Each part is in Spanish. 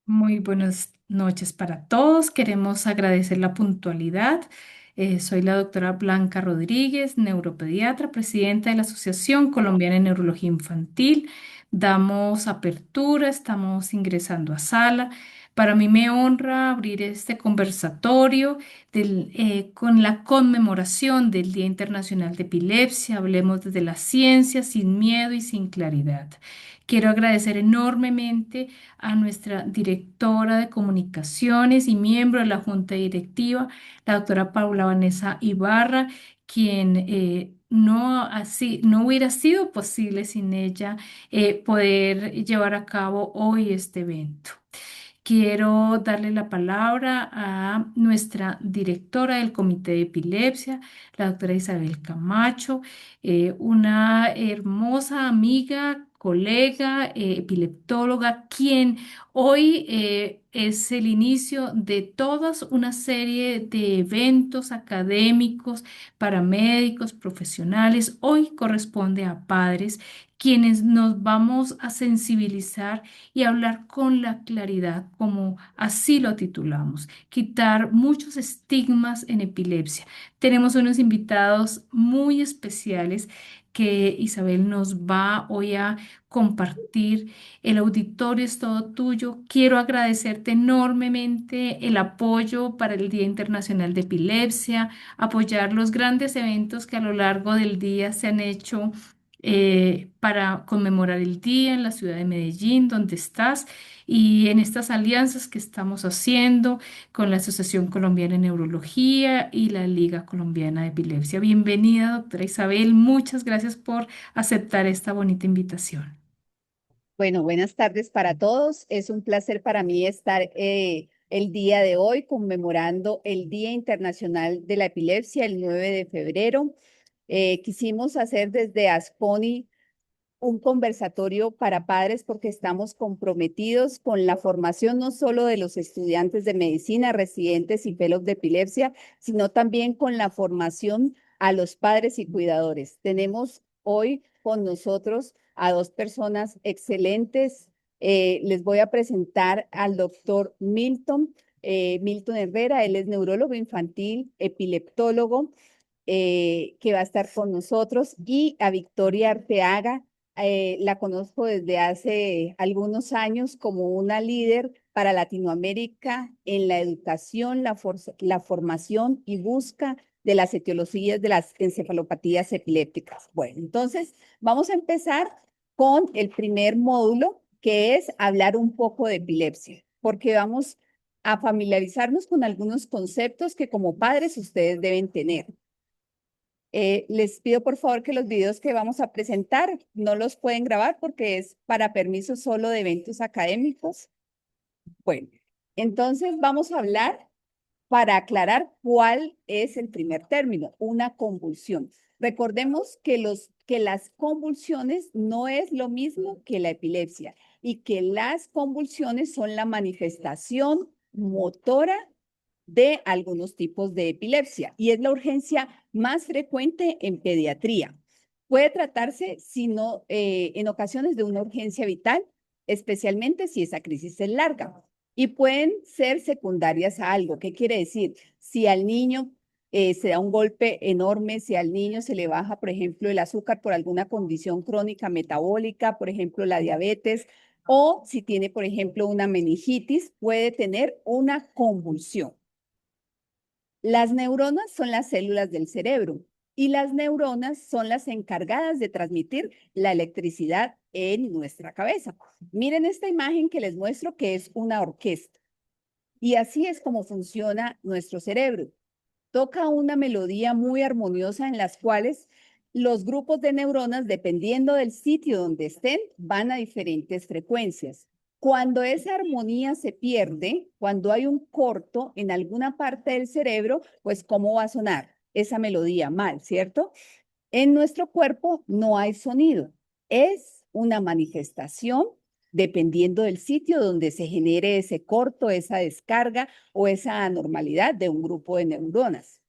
Muy buenas noches para todos. Queremos agradecer la puntualidad. Soy la doctora Blanca Rodríguez, neuropediatra, presidenta de la Asociación Colombiana de Neurología Infantil. Damos apertura, estamos ingresando a sala. Para mí me honra abrir este conversatorio con la conmemoración del Día Internacional de Epilepsia. Hablemos desde la ciencia, sin miedo y sin claridad. Quiero agradecer enormemente a nuestra directora de comunicaciones y miembro de la junta directiva, la doctora Paula Vanessa Ibarra, quien no hubiera sido posible sin ella poder llevar a cabo hoy este evento. Quiero darle la palabra a nuestra directora del Comité de Epilepsia, la doctora Isabel Camacho, una hermosa amiga, colega, epileptóloga, quien hoy es el inicio de toda una serie de eventos académicos para médicos, profesionales. Hoy corresponde a padres quienes nos vamos a sensibilizar y hablar con la claridad, como así lo titulamos, quitar muchos estigmas en epilepsia. Tenemos unos invitados muy especiales que Isabel nos va hoy a compartir. El auditorio es todo tuyo. Quiero agradecerte enormemente el apoyo para el Día Internacional de Epilepsia, apoyar los grandes eventos que a lo largo del día se han hecho para conmemorar el día en la ciudad de Medellín, donde estás, y en estas alianzas que estamos haciendo con la Asociación Colombiana de Neurología y la Liga Colombiana de Epilepsia. Bienvenida, doctora Isabel. Muchas gracias por aceptar esta bonita invitación. Bueno, buenas tardes para todos. Es un placer para mí estar el día de hoy conmemorando el Día Internacional de la Epilepsia, el 9 de febrero. Quisimos hacer desde Asponi un conversatorio para padres porque estamos comprometidos con la formación no solo de los estudiantes de medicina, residentes y fellows de epilepsia, sino también con la formación a los padres y cuidadores. Tenemos hoy con nosotros a dos personas excelentes. Les voy a presentar al doctor Milton Herrera. Él es neurólogo infantil, epileptólogo, que va a estar con nosotros, y a Victoria Arteaga. La conozco desde hace algunos años como una líder para Latinoamérica en la educación, la formación y busca de las etiologías de las encefalopatías epilépticas. Bueno, entonces vamos a empezar con el primer módulo, que es hablar un poco de epilepsia, porque vamos a familiarizarnos con algunos conceptos que como padres ustedes deben tener. Les pido por favor que los videos que vamos a presentar no los pueden grabar porque es para permiso solo de eventos académicos. Bueno, entonces vamos a hablar para aclarar cuál es el primer término, una convulsión. Recordemos que las convulsiones no es lo mismo que la epilepsia y que las convulsiones son la manifestación motora de algunos tipos de epilepsia y es la urgencia más frecuente en pediatría. Puede tratarse, sino, en ocasiones de una urgencia vital, especialmente si esa crisis es larga. Y pueden ser secundarias a algo. ¿Qué quiere decir? Si al niño se da un golpe enorme, si al niño se le baja, por ejemplo, el azúcar por alguna condición crónica metabólica, por ejemplo, la diabetes, o si tiene, por ejemplo, una meningitis, puede tener una convulsión. Las neuronas son las células del cerebro y las neuronas son las encargadas de transmitir la electricidad en nuestra cabeza. Miren esta imagen que les muestro, que es una orquesta. Y así es como funciona nuestro cerebro. Toca una melodía muy armoniosa en las cuales los grupos de neuronas, dependiendo del sitio donde estén, van a diferentes frecuencias. Cuando esa armonía se pierde, cuando hay un corto en alguna parte del cerebro, pues ¿cómo va a sonar esa melodía? Mal, ¿cierto? En nuestro cuerpo no hay sonido. Es una manifestación dependiendo del sitio donde se genere ese corto, esa descarga o esa anormalidad de un grupo de neuronas.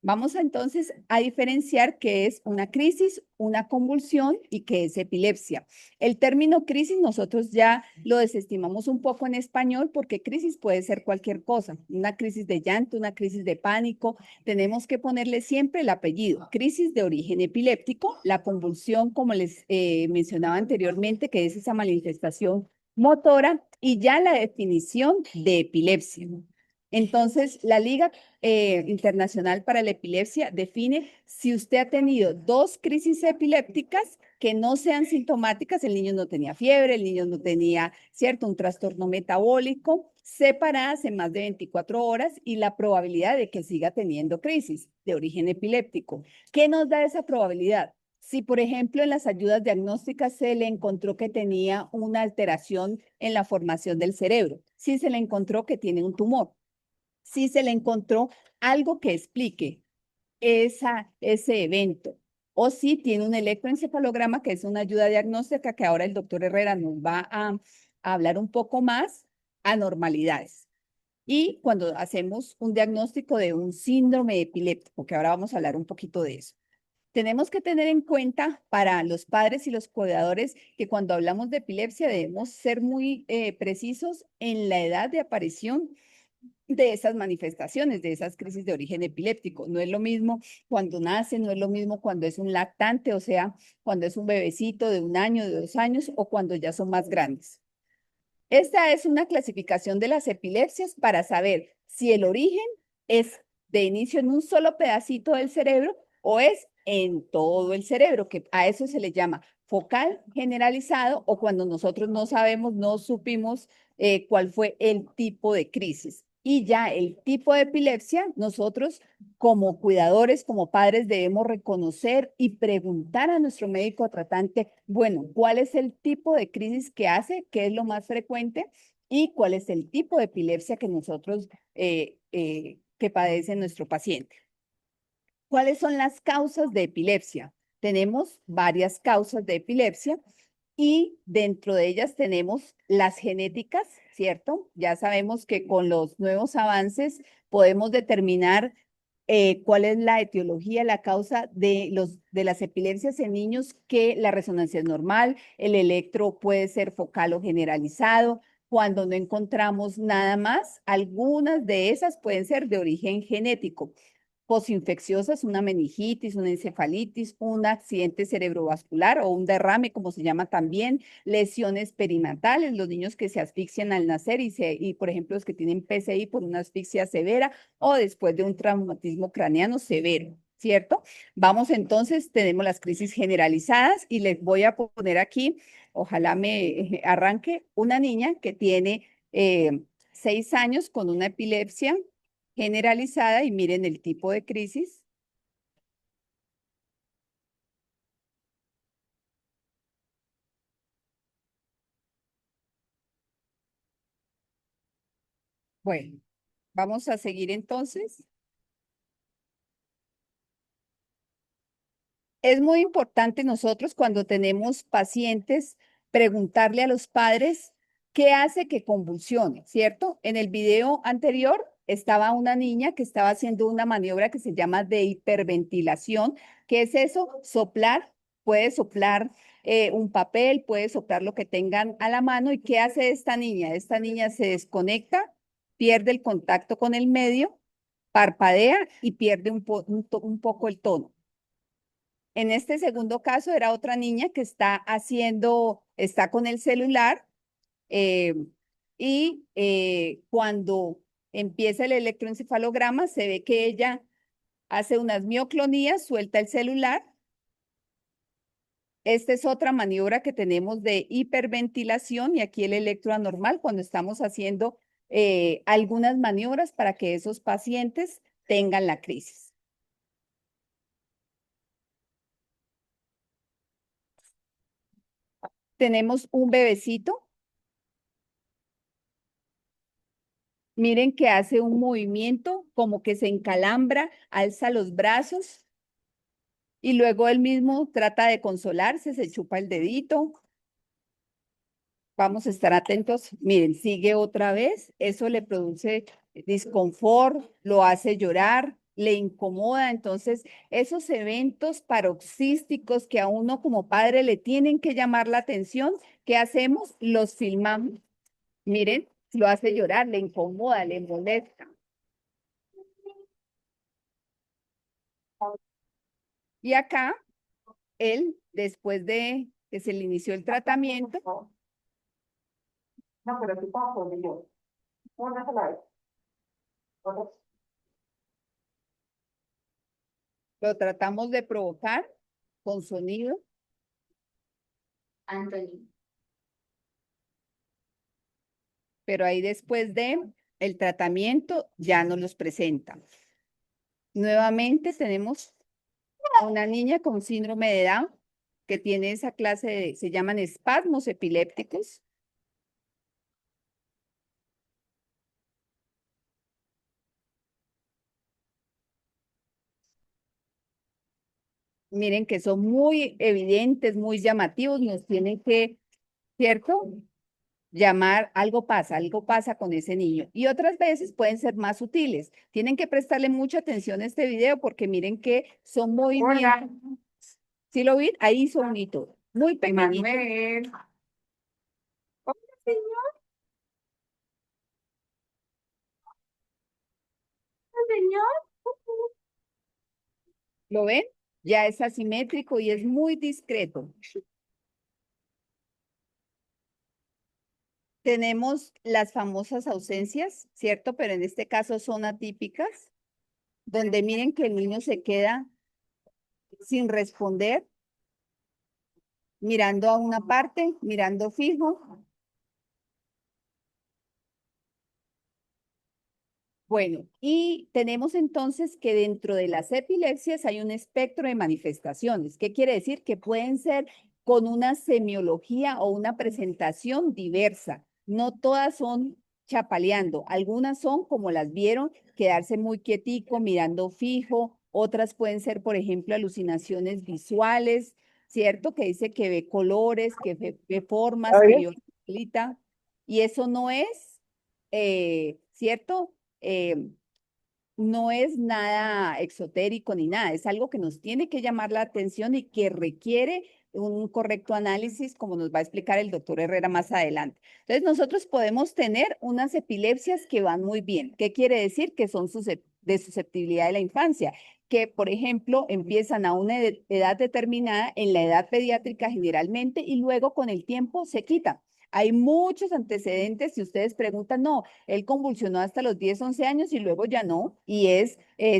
Vamos entonces a diferenciar qué es una crisis, una convulsión y qué es epilepsia. El término crisis nosotros ya lo desestimamos un poco en español porque crisis puede ser cualquier cosa, una crisis de llanto, una crisis de pánico. Tenemos que ponerle siempre el apellido, crisis de origen epiléptico, la convulsión, como les mencionaba anteriormente, que es esa manifestación motora y ya la definición de epilepsia. Entonces, la Liga Internacional para la Epilepsia define si usted ha tenido dos crisis epilépticas que no sean sintomáticas, el niño no tenía fiebre, el niño no tenía, ¿cierto?, un trastorno metabólico, separadas en más de 24 horas y la probabilidad de que siga teniendo crisis de origen epiléptico. ¿Qué nos da esa probabilidad? Si, por ejemplo, en las ayudas diagnósticas se le encontró que tenía una alteración en la formación del cerebro, si se le encontró que tiene un tumor, si se le encontró algo que explique ese evento, o si tiene un electroencefalograma, que es una ayuda diagnóstica que ahora el doctor Herrera nos va a hablar un poco más, anormalidades. Y cuando hacemos un diagnóstico de un síndrome epiléptico, que ahora vamos a hablar un poquito de eso. Tenemos que tener en cuenta para los padres y los cuidadores que cuando hablamos de epilepsia debemos ser muy precisos en la edad de aparición de esas manifestaciones, de esas crisis de origen epiléptico. No es lo mismo cuando nace, no es lo mismo cuando es un lactante, o sea, cuando es un bebecito de 1 año, de 2 años o cuando ya son más grandes. Esta es una clasificación de las epilepsias para saber si el origen es de inicio en un solo pedacito del cerebro o es en todo el cerebro, que a eso se le llama focal generalizado o cuando nosotros no sabemos, no supimos cuál fue el tipo de crisis. Y ya el tipo de epilepsia, nosotros como cuidadores, como padres, debemos reconocer y preguntar a nuestro médico tratante, bueno, ¿cuál es el tipo de crisis que hace? ¿Qué es lo más frecuente? ¿Y cuál es el tipo de epilepsia que nosotros, que padece nuestro paciente? ¿Cuáles son las causas de epilepsia? Tenemos varias causas de epilepsia y dentro de ellas tenemos las genéticas, ¿cierto? Ya sabemos que con los nuevos avances podemos determinar cuál es la etiología, la causa de las epilepsias en niños, que la resonancia es normal, el electro puede ser focal o generalizado. Cuando no encontramos nada más, algunas de esas pueden ser de origen genético posinfecciosas, una meningitis, una encefalitis, un accidente cerebrovascular o un derrame, como se llama también, lesiones perinatales, los niños que se asfixian al nacer y por ejemplo, los que tienen PCI por una asfixia severa o después de un traumatismo craneano severo. ¿Cierto? Vamos entonces, tenemos las crisis generalizadas y les voy a poner aquí, ojalá me arranque, una niña que tiene 6 años con una epilepsia generalizada y miren el tipo de crisis. Bueno, vamos a seguir entonces. Es muy importante nosotros cuando tenemos pacientes preguntarle a los padres qué hace que convulsione, ¿cierto? En el video anterior estaba una niña que estaba haciendo una maniobra que se llama de hiperventilación. ¿Qué es eso? Soplar, puede soplar un papel, puede soplar lo que tengan a la mano. ¿Y qué hace esta niña? Esta niña se desconecta, pierde el contacto con el medio, parpadea y pierde un poco el tono. En este segundo caso era otra niña que está con el celular eh, y cuando empieza el electroencefalograma se ve que ella hace unas mioclonías, suelta el celular. Esta es otra maniobra que tenemos de hiperventilación y aquí el electro anormal cuando estamos haciendo algunas maniobras para que esos pacientes tengan la crisis. Tenemos un bebecito. Miren que hace un movimiento como que se encalambra, alza los brazos y luego él mismo trata de consolarse, se chupa el dedito. Vamos a estar atentos. Miren, sigue otra vez. Eso le produce disconfort, lo hace llorar, le incomoda. Entonces, esos eventos paroxísticos que a uno como padre le tienen que llamar la atención, ¿qué hacemos? Los filmamos. Miren, lo hace llorar, le incomoda, le molesta. Y acá, él, después de que se le inició el tratamiento, no, pero tú tampoco, yo. Una sola vez. Lo tratamos de provocar con sonido, Anthony. pero ahí después de el tratamiento ya no los presenta. Nuevamente tenemos una niña con síndrome de Down que tiene esa clase de, se llaman espasmos epilépticos. Miren que son muy evidentes, muy llamativos, nos tienen que, ¿cierto? Llamar, algo pasa con ese niño. Y otras veces pueden ser más sutiles. Tienen que prestarle mucha atención a este video porque miren que son movimientos. ¿Sí lo vi? Ahí hizo un hito muy pequeñito. Manuel. Hola, señor. Señor. ¿Lo ven? Ya es asimétrico y es muy discreto. Tenemos las famosas ausencias, ¿cierto? Pero en este caso son atípicas, donde miren que el niño se queda sin responder, mirando a una parte, mirando fijo. Bueno, y tenemos entonces que dentro de las epilepsias hay un espectro de manifestaciones. ¿Qué quiere decir? Que pueden ser con una semiología o una presentación diversa. No todas son chapaleando. Algunas son, como las vieron, quedarse muy quietico, mirando fijo. Otras pueden ser, por ejemplo, alucinaciones visuales, ¿cierto? Que dice que ve colores, que ve formas, que vio bolita. Y eso no es, ¿cierto? eh, no es nada exotérico ni nada, es algo que nos tiene que llamar la atención y que requiere un correcto análisis, como nos va a explicar el doctor Herrera más adelante. Entonces, nosotros podemos tener unas epilepsias que van muy bien. ¿Qué quiere decir? Que son de susceptibilidad de la infancia, que, por ejemplo, empiezan a una edad determinada, en la edad pediátrica generalmente, y luego con el tiempo se quitan. Hay muchos antecedentes, si ustedes preguntan, no, él convulsionó hasta los 10, 11 años y luego ya no, y es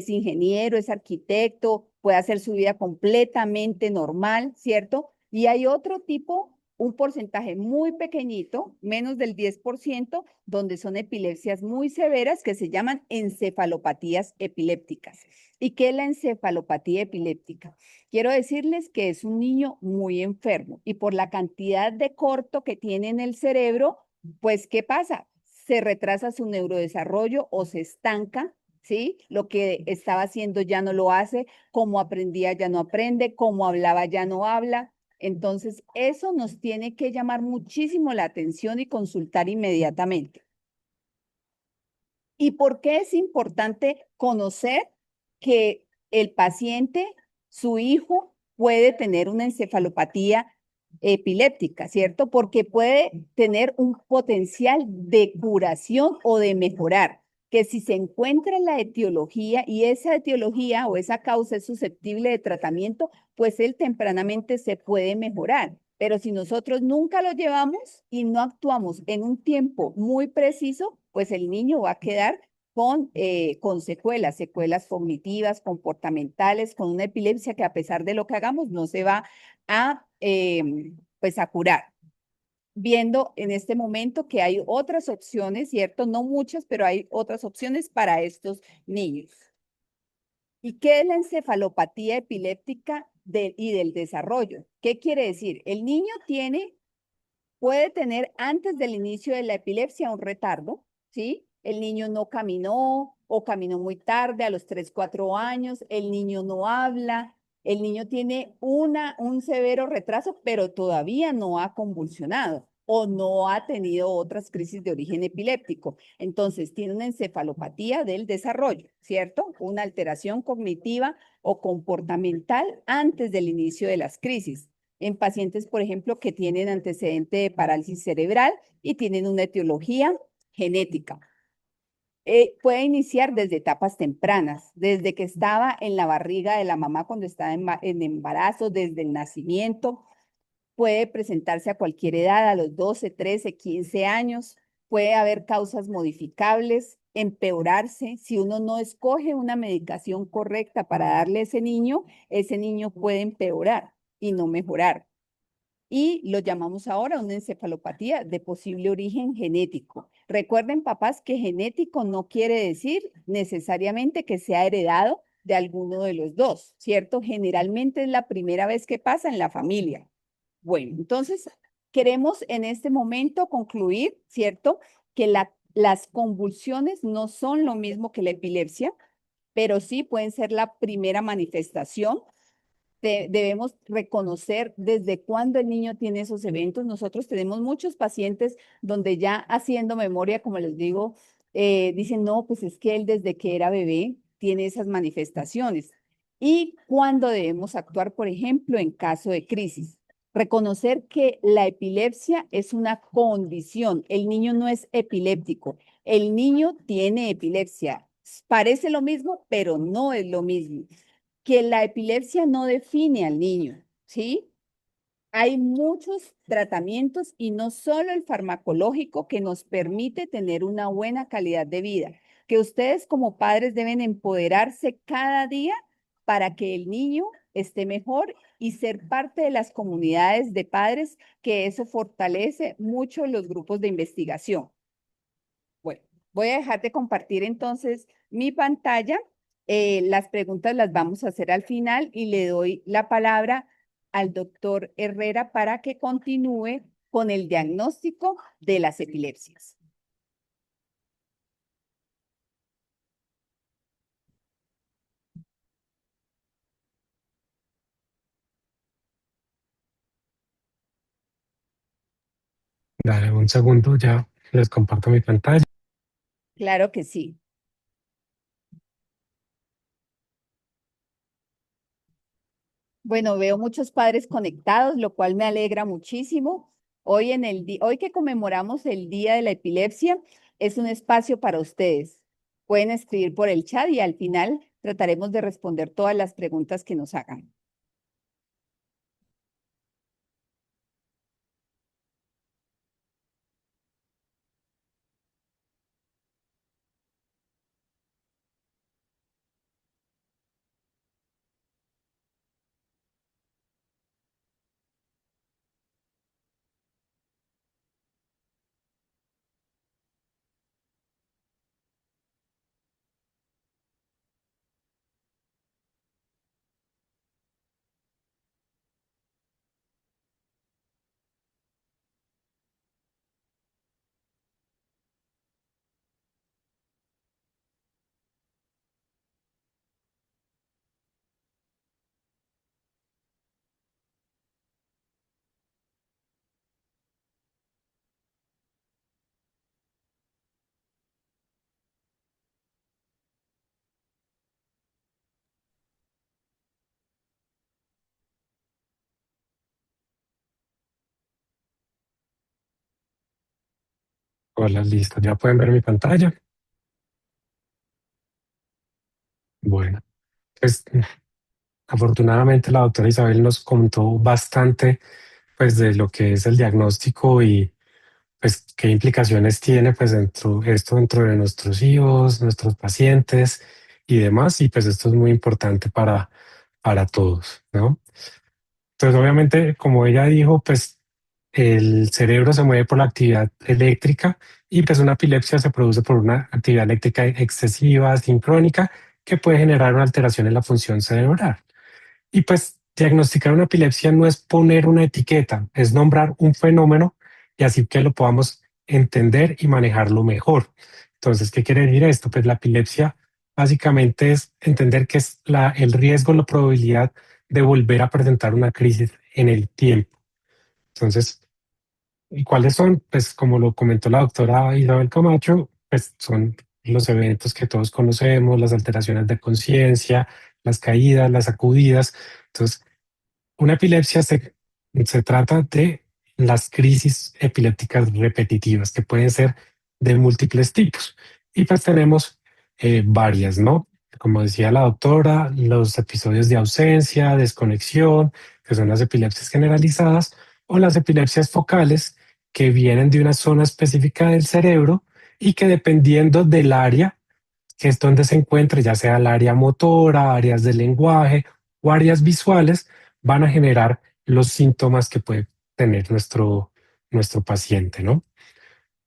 ingeniero, es arquitecto, puede hacer su vida completamente normal, ¿cierto? Y hay otro tipo, un porcentaje muy pequeñito, menos del 10%, donde son epilepsias muy severas que se llaman encefalopatías epilépticas. ¿Y qué es la encefalopatía epiléptica? Quiero decirles que es un niño muy enfermo y por la cantidad de corto que tiene en el cerebro, pues, ¿qué pasa? Se retrasa su neurodesarrollo o se estanca, ¿sí? Lo que estaba haciendo ya no lo hace, como aprendía ya no aprende, como hablaba ya no habla. Entonces, eso nos tiene que llamar muchísimo la atención y consultar inmediatamente. ¿Y por qué es importante conocer que el paciente, su hijo, puede tener una encefalopatía epiléptica, ¿cierto? Porque puede tener un potencial de curación o de mejorar, que si se encuentra la etiología y esa etiología o esa causa es susceptible de tratamiento, pues él tempranamente se puede mejorar. Pero si nosotros nunca lo llevamos y no actuamos en un tiempo muy preciso, pues el niño va a quedar con secuelas, secuelas cognitivas, comportamentales, con una epilepsia que a pesar de lo que hagamos no se va a, pues a curar. Viendo en este momento que hay otras opciones, ¿cierto? No muchas, pero hay otras opciones para estos niños. ¿Y qué es la encefalopatía epiléptica y del desarrollo? ¿Qué quiere decir? El niño puede tener antes del inicio de la epilepsia un retardo, ¿sí? El niño no caminó o caminó muy tarde, a los 3, 4 años, el niño no habla, el niño tiene un severo retraso, pero todavía no ha convulsionado. o no ha tenido otras crisis de origen epiléptico. Entonces, tiene una encefalopatía del desarrollo, ¿cierto? Una alteración cognitiva o comportamental antes del inicio de las crisis. En pacientes, por ejemplo, que tienen antecedente de parálisis cerebral y tienen una etiología genética. Puede iniciar desde etapas tempranas, desde que estaba en la barriga de la mamá cuando estaba en embarazo, desde el nacimiento. Puede presentarse a cualquier edad, a los 12, 13, 15 años. Puede haber causas modificables, empeorarse. Si uno no escoge una medicación correcta para darle a ese niño puede empeorar y no mejorar. Y lo llamamos ahora una encefalopatía de posible origen genético. Recuerden, papás, que genético no quiere decir necesariamente que sea heredado de alguno de los dos, ¿cierto? Generalmente es la primera vez que pasa en la familia. Bueno, entonces queremos en este momento concluir, ¿cierto? Que las convulsiones no son lo mismo que la epilepsia, pero sí pueden ser la primera manifestación. Debemos reconocer desde cuándo el niño tiene esos eventos. Nosotros tenemos muchos pacientes donde ya haciendo memoria, como les digo, dicen, no, pues es que él desde que era bebé tiene esas manifestaciones. ¿Y cuándo debemos actuar, por ejemplo, en caso de crisis? Reconocer que la epilepsia es una condición. El niño no es epiléptico. El niño tiene epilepsia. Parece lo mismo, pero no es lo mismo. Que la epilepsia no define al niño, ¿sí? Hay muchos tratamientos y no solo el farmacológico que nos permite tener una buena calidad de vida, que ustedes como padres deben empoderarse cada día para que el niño esté mejor y ser parte de las comunidades de padres, que eso fortalece mucho los grupos de investigación. Bueno, voy a dejar de compartir entonces mi pantalla. Las preguntas las vamos a hacer al final y le doy la palabra al doctor Herrera para que continúe con el diagnóstico de las epilepsias. Dale un segundo, ya les comparto mi pantalla. Claro que sí. Bueno, veo muchos padres conectados, lo cual me alegra muchísimo. Hoy que conmemoramos el Día de la Epilepsia, es un espacio para ustedes. Pueden escribir por el chat y al final trataremos de responder todas las preguntas que nos hagan. Hola, listo. Ya pueden ver mi pantalla. Bueno, pues afortunadamente la doctora Isabel nos contó bastante pues de lo que es el diagnóstico y pues qué implicaciones tiene pues dentro de nuestros hijos, nuestros pacientes y demás. Y pues esto es muy importante para todos, ¿no? Entonces, obviamente, como ella dijo, pues el cerebro se mueve por la actividad eléctrica y pues una epilepsia se produce por una actividad eléctrica excesiva, sincrónica, que puede generar una alteración en la función cerebral. Y pues diagnosticar una epilepsia no es poner una etiqueta, es nombrar un fenómeno y así que lo podamos entender y manejarlo mejor. Entonces, ¿qué quiere decir esto? Pues la epilepsia básicamente es entender que es el riesgo, la probabilidad de volver a presentar una crisis en el tiempo. Entonces, ¿Y cuáles son? Pues como lo comentó la doctora Isabel Camacho, pues son los eventos que todos conocemos, las alteraciones de conciencia, las caídas, las sacudidas. Entonces, una epilepsia se trata de las crisis epilépticas repetitivas, que pueden ser de múltiples tipos. Y pues tenemos varias, ¿no? Como decía la doctora, los episodios de ausencia, desconexión, que son las epilepsias generalizadas, o las epilepsias focales, que vienen de una zona específica del cerebro y que dependiendo del área, que es donde se encuentre, ya sea el área motora, áreas del lenguaje o áreas visuales, van a generar los síntomas que puede tener nuestro paciente, ¿no?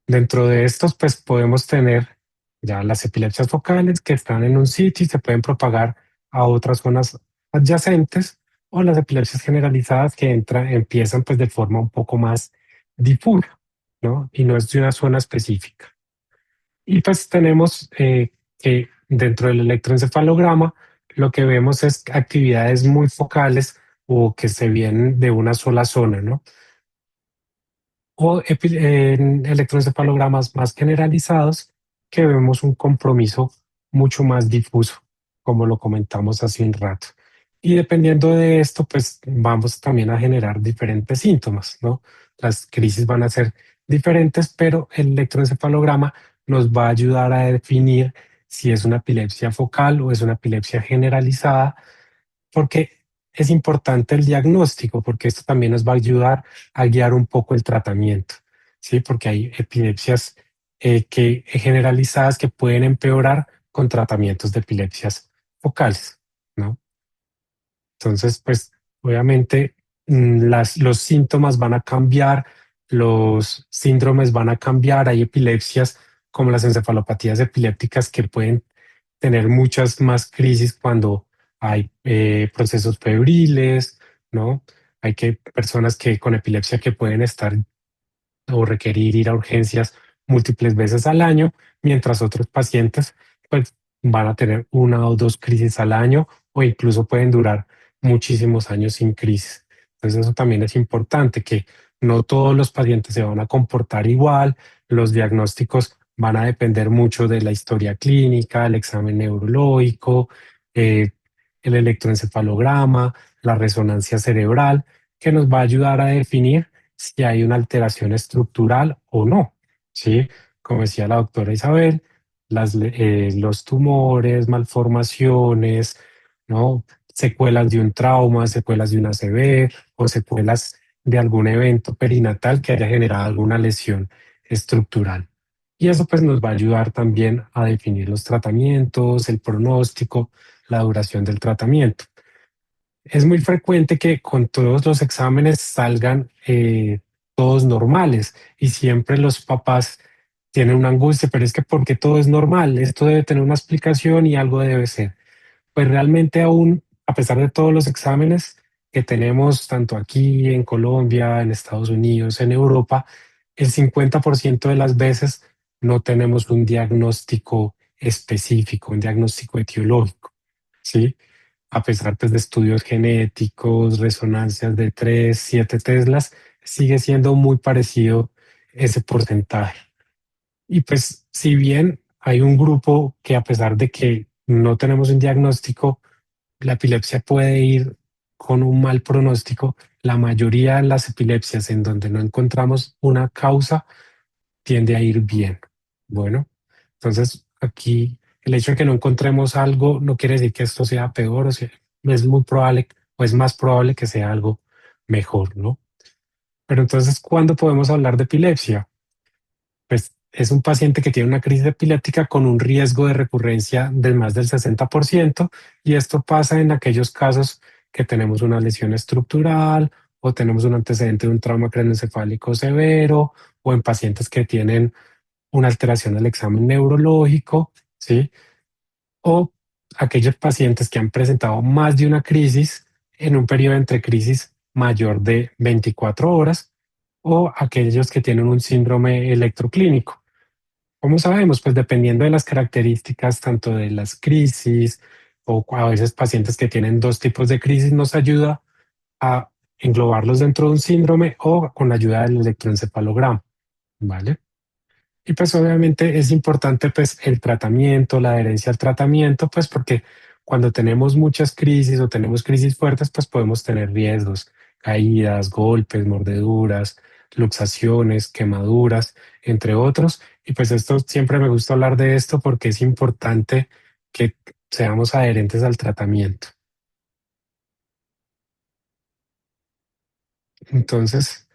Dentro de estos, pues podemos tener ya las epilepsias focales que están en un sitio y se pueden propagar a otras zonas adyacentes, o las epilepsias generalizadas que empiezan pues de forma un poco más difusa, ¿no? Y no es de una zona específica. Y pues tenemos que dentro del electroencefalograma lo que vemos es actividades muy focales o que se vienen de una sola zona, ¿no? O en electroencefalogramas más generalizados que vemos un compromiso mucho más difuso, como lo comentamos hace un rato. Y dependiendo de esto, pues vamos también a generar diferentes síntomas, ¿no? Las crisis van a ser diferentes, pero el electroencefalograma nos va a ayudar a definir si es una epilepsia focal o es una epilepsia generalizada, porque es importante el diagnóstico, porque esto también nos va a ayudar a guiar un poco el tratamiento, ¿sí? Porque hay epilepsias generalizadas que pueden empeorar con tratamientos de epilepsias focales, ¿no? Entonces, pues obviamente los síntomas van a cambiar, los síndromes van a cambiar, hay epilepsias como las encefalopatías epilépticas que pueden tener muchas más crisis cuando hay procesos febriles, ¿no? Hay personas que con epilepsia que pueden estar o requerir ir a urgencias múltiples veces al año, mientras otros pacientes pues van a tener una o dos crisis al año o incluso pueden durar muchísimos años sin crisis. Entonces eso también es importante, que no todos los pacientes se van a comportar igual, los diagnósticos van a depender mucho de la historia clínica, el examen neurológico, eh, el electroencefalograma, la resonancia cerebral, que nos va a ayudar a definir si hay una alteración estructural o no, ¿sí? Como decía la doctora Isabel, los tumores, malformaciones, ¿no? Secuelas de un trauma, secuelas de una ACV o secuelas de algún evento perinatal que haya generado alguna lesión estructural. Y eso pues nos va a ayudar también a definir los tratamientos, el pronóstico, la duración del tratamiento. Es muy frecuente que con todos los exámenes salgan todos normales y siempre los papás tienen una angustia, pero es que porque todo es normal, esto debe tener una explicación y algo debe ser. Pues realmente aún, a pesar de todos los exámenes que tenemos tanto aquí en Colombia, en Estados Unidos, en Europa, el 50% de las veces no tenemos un diagnóstico específico, un diagnóstico etiológico, ¿sí? A pesar pues, de estudios genéticos, resonancias de 3 7 teslas, sigue siendo muy parecido ese porcentaje. Y pues si bien hay un grupo que a pesar de que no tenemos un diagnóstico, la epilepsia puede ir con un mal pronóstico, la mayoría de las epilepsias en donde no encontramos una causa tiende a ir bien. Bueno, entonces aquí el hecho de que no encontremos algo no quiere decir que esto sea peor, o sea, es muy probable o es más probable que sea algo mejor, ¿no? Pero entonces, ¿cuándo podemos hablar de epilepsia? Pues es un paciente que tiene una crisis epiléptica con un riesgo de recurrencia de más del 60%, y esto pasa en aquellos casos que tenemos una lesión estructural o tenemos un antecedente de un trauma craneoencefálico severo, o en pacientes que tienen una alteración del examen neurológico, ¿sí? O aquellos pacientes que han presentado más de una crisis en un periodo entre crisis mayor de 24 horas, o aquellos que tienen un síndrome electroclínico. ¿Cómo sabemos? Pues dependiendo de las características tanto de las crisis o a veces pacientes que tienen dos tipos de crisis, nos ayuda a englobarlos dentro de un síndrome o con la ayuda del electroencefalograma, ¿vale? Y pues obviamente es importante pues el tratamiento, la adherencia al tratamiento, pues porque cuando tenemos muchas crisis o tenemos crisis fuertes, pues podemos tener riesgos, caídas, golpes, mordeduras, luxaciones, quemaduras, entre otros. Y pues esto siempre me gusta hablar de esto porque es importante que seamos adherentes al tratamiento. Entonces,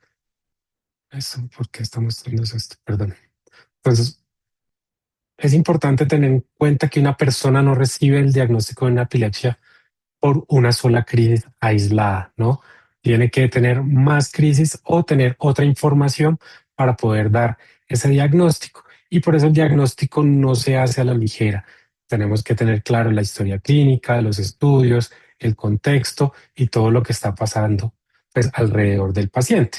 eso, ¿por qué estamos haciendo esto? Perdón. Entonces, es importante tener en cuenta que una persona no recibe el diagnóstico de una epilepsia por una sola crisis aislada, ¿no? Tiene que tener más crisis o tener otra información para poder dar ese diagnóstico. Y por eso el diagnóstico no se hace a la ligera. Tenemos que tener claro la historia clínica, los estudios, el contexto y todo lo que está pasando pues alrededor del paciente.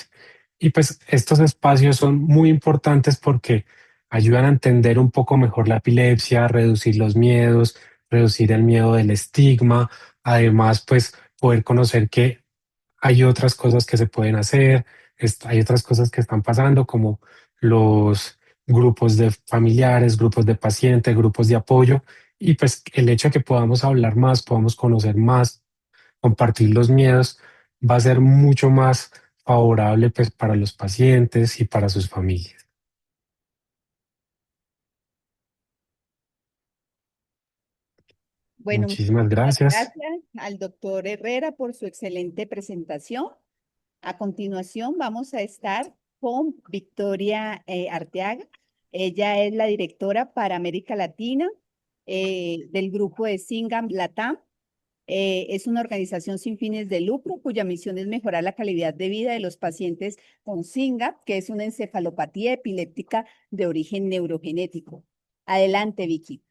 Y pues estos espacios son muy importantes porque ayudan a entender un poco mejor la epilepsia, reducir los miedos, reducir el miedo del estigma. Además, pues poder conocer que hay otras cosas que se pueden hacer, hay otras cosas que están pasando, como los grupos de familiares, grupos de pacientes, grupos de apoyo, y pues el hecho de que podamos hablar más, podamos conocer más, compartir los miedos, va a ser mucho más favorable pues para los pacientes y para sus familias. Bueno, Muchísimas muchísimas gracias. gracias al doctor Herrera por su excelente presentación. A continuación vamos a estar con Victoria Arteaga. Ella es la directora para América Latina del grupo de Singam Latam. Es una organización sin fines de lucro cuya misión es mejorar la calidad de vida de los pacientes con SINGAP, que es una encefalopatía epiléptica de origen neurogenético. Adelante, Vicky.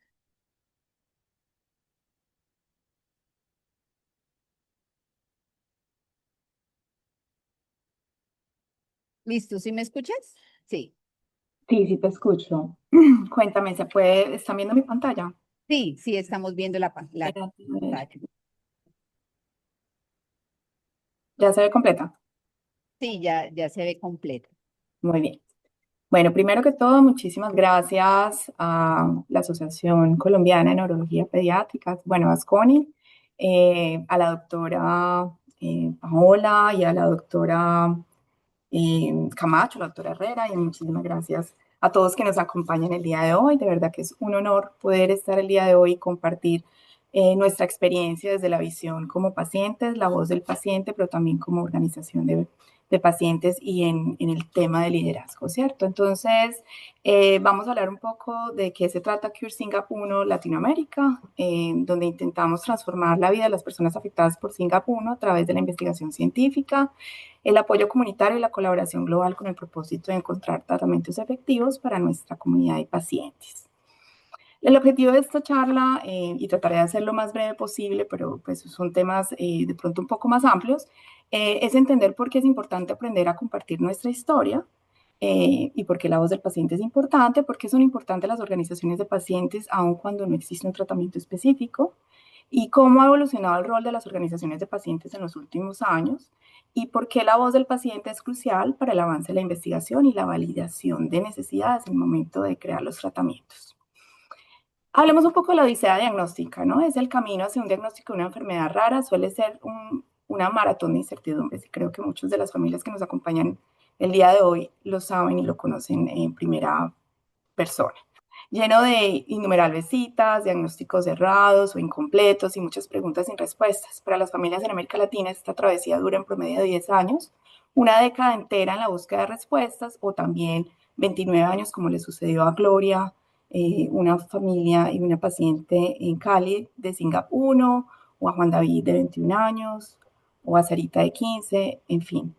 ¿Listo? ¿Sí me escuchas? Sí. Sí, sí te escucho. Cuéntame, ¿están viendo mi pantalla? Sí, sí, estamos viendo la Espérate, a ver. pantalla. ¿Ya se ve completa? Sí, ya se ve completo. Muy bien. Bueno, primero que todo, muchísimas gracias a la Asociación Colombiana de Neurología Pediátrica, bueno, ASCONI, a la doctora Paola y a la doctora Camacho, la doctora Herrera, y muchísimas gracias a todos que nos acompañan el día de hoy. De verdad que es un honor poder estar el día de hoy y compartir nuestra experiencia desde la visión como pacientes, la voz del paciente, pero también como organización de pacientes y en el tema de liderazgo, ¿cierto? Entonces, vamos a hablar un poco de qué se trata Cure SINGAP 1 Latinoamérica, donde intentamos transformar la vida de las personas afectadas por SINGAP 1 a través de la investigación científica, el apoyo comunitario y la colaboración global con el propósito de encontrar tratamientos efectivos para nuestra comunidad de pacientes. El objetivo de esta charla, y trataré de hacerlo lo más breve posible, pero pues son temas de pronto un poco más amplios, es entender por qué es importante aprender a compartir nuestra historia y por qué la voz del paciente es importante, por qué son importantes las organizaciones de pacientes aun cuando no existe un tratamiento específico, y cómo ha evolucionado el rol de las organizaciones de pacientes en los últimos años, y por qué la voz del paciente es crucial para el avance de la investigación y la validación de necesidades en el momento de crear los tratamientos. Hablemos un poco de la odisea diagnóstica, ¿no? Es el camino hacia un diagnóstico de una enfermedad rara, suele ser una maratón de incertidumbres y creo que muchas de las familias que nos acompañan el día de hoy lo saben y lo conocen en primera persona. Lleno de innumerables citas, diagnósticos errados o incompletos y muchas preguntas sin respuestas. Para las familias en América Latina esta travesía dura en promedio de 10 años, una década entera en la búsqueda de respuestas o también 29 años como le sucedió a Gloria, una familia y una paciente en Cali de Singapur 1, o a Juan David de 21 años, o a Sarita de 15, en fin.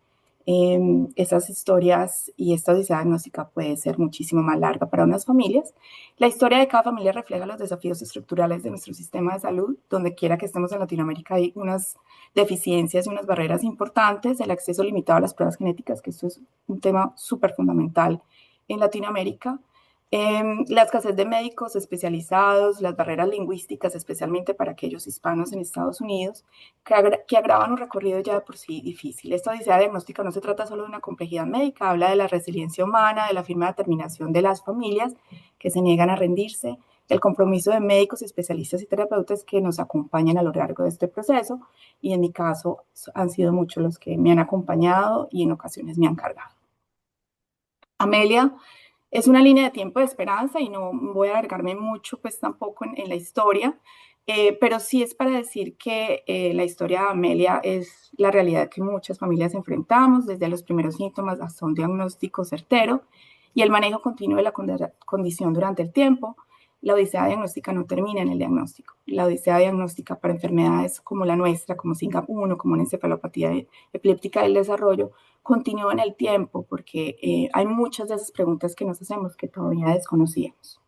Estas historias y esta odisea diagnóstica puede ser muchísimo más larga para unas familias. La historia de cada familia refleja los desafíos estructurales de nuestro sistema de salud. Donde quiera que estemos en Latinoamérica hay unas deficiencias y unas barreras importantes, el acceso limitado a las pruebas genéticas, que esto es un tema súper fundamental en Latinoamérica, La escasez de médicos especializados, las barreras lingüísticas, especialmente para aquellos hispanos en Estados Unidos, que agravan un recorrido ya de por sí difícil. Esta odisea diagnóstica no se trata solo de una complejidad médica, habla de la resiliencia humana, de la firme determinación de las familias que se niegan a rendirse, el compromiso de médicos, especialistas y terapeutas que nos acompañan a lo largo de este proceso, y en mi caso han sido muchos los que me han acompañado y en ocasiones me han cargado. Amelia es una línea de tiempo de esperanza y no voy a alargarme mucho pues tampoco en la historia, pero sí es para decir que la historia de Amelia es la realidad que muchas familias enfrentamos, desde los primeros síntomas hasta un diagnóstico certero y el manejo continuo de la condición durante el tiempo. La odisea diagnóstica no termina en el diagnóstico. La odisea diagnóstica para enfermedades como la nuestra, como SINGAP 1, como una encefalopatía epiléptica del desarrollo, continúa en el tiempo, porque hay muchas de esas preguntas que nos hacemos que todavía desconocíamos.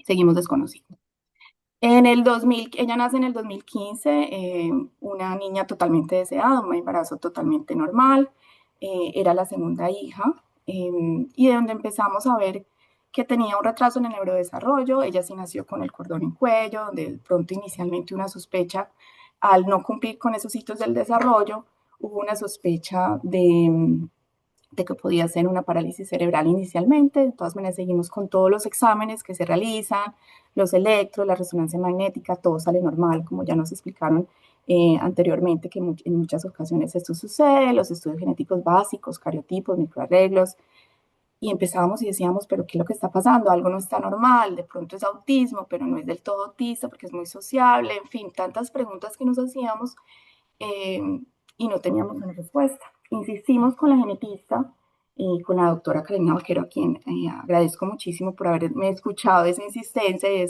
Seguimos desconociendo. En el 2000, ella nace en el 2015, una niña totalmente deseada, un embarazo totalmente normal, era la segunda hija, y de donde empezamos a ver que tenía un retraso en el neurodesarrollo. Ella sí nació con el cordón en cuello, donde de pronto inicialmente una sospecha, al no cumplir con esos hitos del desarrollo, hubo una sospecha de que podía ser una parálisis cerebral inicialmente. De todas maneras, seguimos con todos los exámenes que se realizan, los electros, la resonancia magnética, todo sale normal, como ya nos explicaron anteriormente, que en muchas ocasiones esto sucede, los estudios genéticos básicos, cariotipos, microarreglos, y empezábamos y decíamos, pero ¿qué es lo que está pasando? Algo no está normal, de pronto es autismo, pero no es del todo autista porque es muy sociable, en fin, tantas preguntas que nos hacíamos eh, y no teníamos una respuesta. Insistimos con la genetista y con la doctora Karina Vaquero, a quien agradezco muchísimo por haberme escuchado esa insistencia y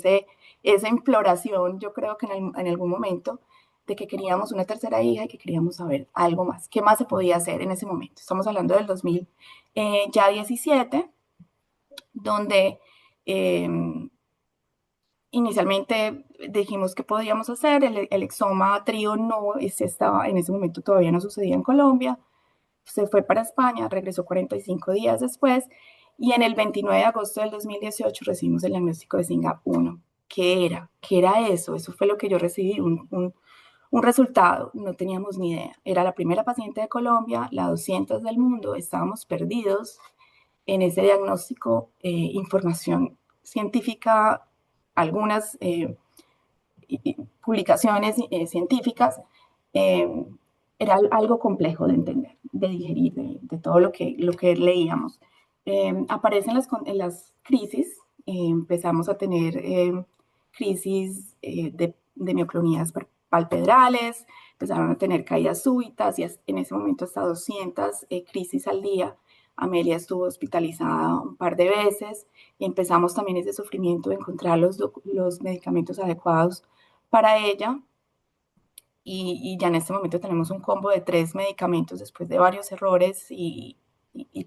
esa imploración, yo creo que en algún momento, de que queríamos una tercera hija y que queríamos saber algo más. ¿Qué más se podía hacer en ese momento? Estamos hablando del 2017, donde inicialmente dijimos que podíamos hacer, el exoma trío no, estaba, en ese momento todavía no sucedía en Colombia, se fue para España, regresó 45 días después y en el 29 de agosto del 2018 recibimos el diagnóstico de SINGAP 1. ¿Qué era? ¿Qué era eso? Eso fue lo que yo recibí, un resultado, no teníamos ni idea. Era la primera paciente de Colombia, la 200 del mundo, estábamos perdidos en ese diagnóstico, información científica, algunas publicaciones científicas, eh, era algo complejo de entender, de digerir, de todo lo que leíamos. Aparecen en las crisis, empezamos a tener crisis de mioclonías palpebrales, empezaron a tener caídas súbitas y en ese momento hasta 200 crisis al día. Amelia estuvo hospitalizada un par de veces y empezamos también ese sufrimiento de encontrar los medicamentos adecuados para ella. Y ya en este momento tenemos un combo de 3 medicamentos después de varios errores y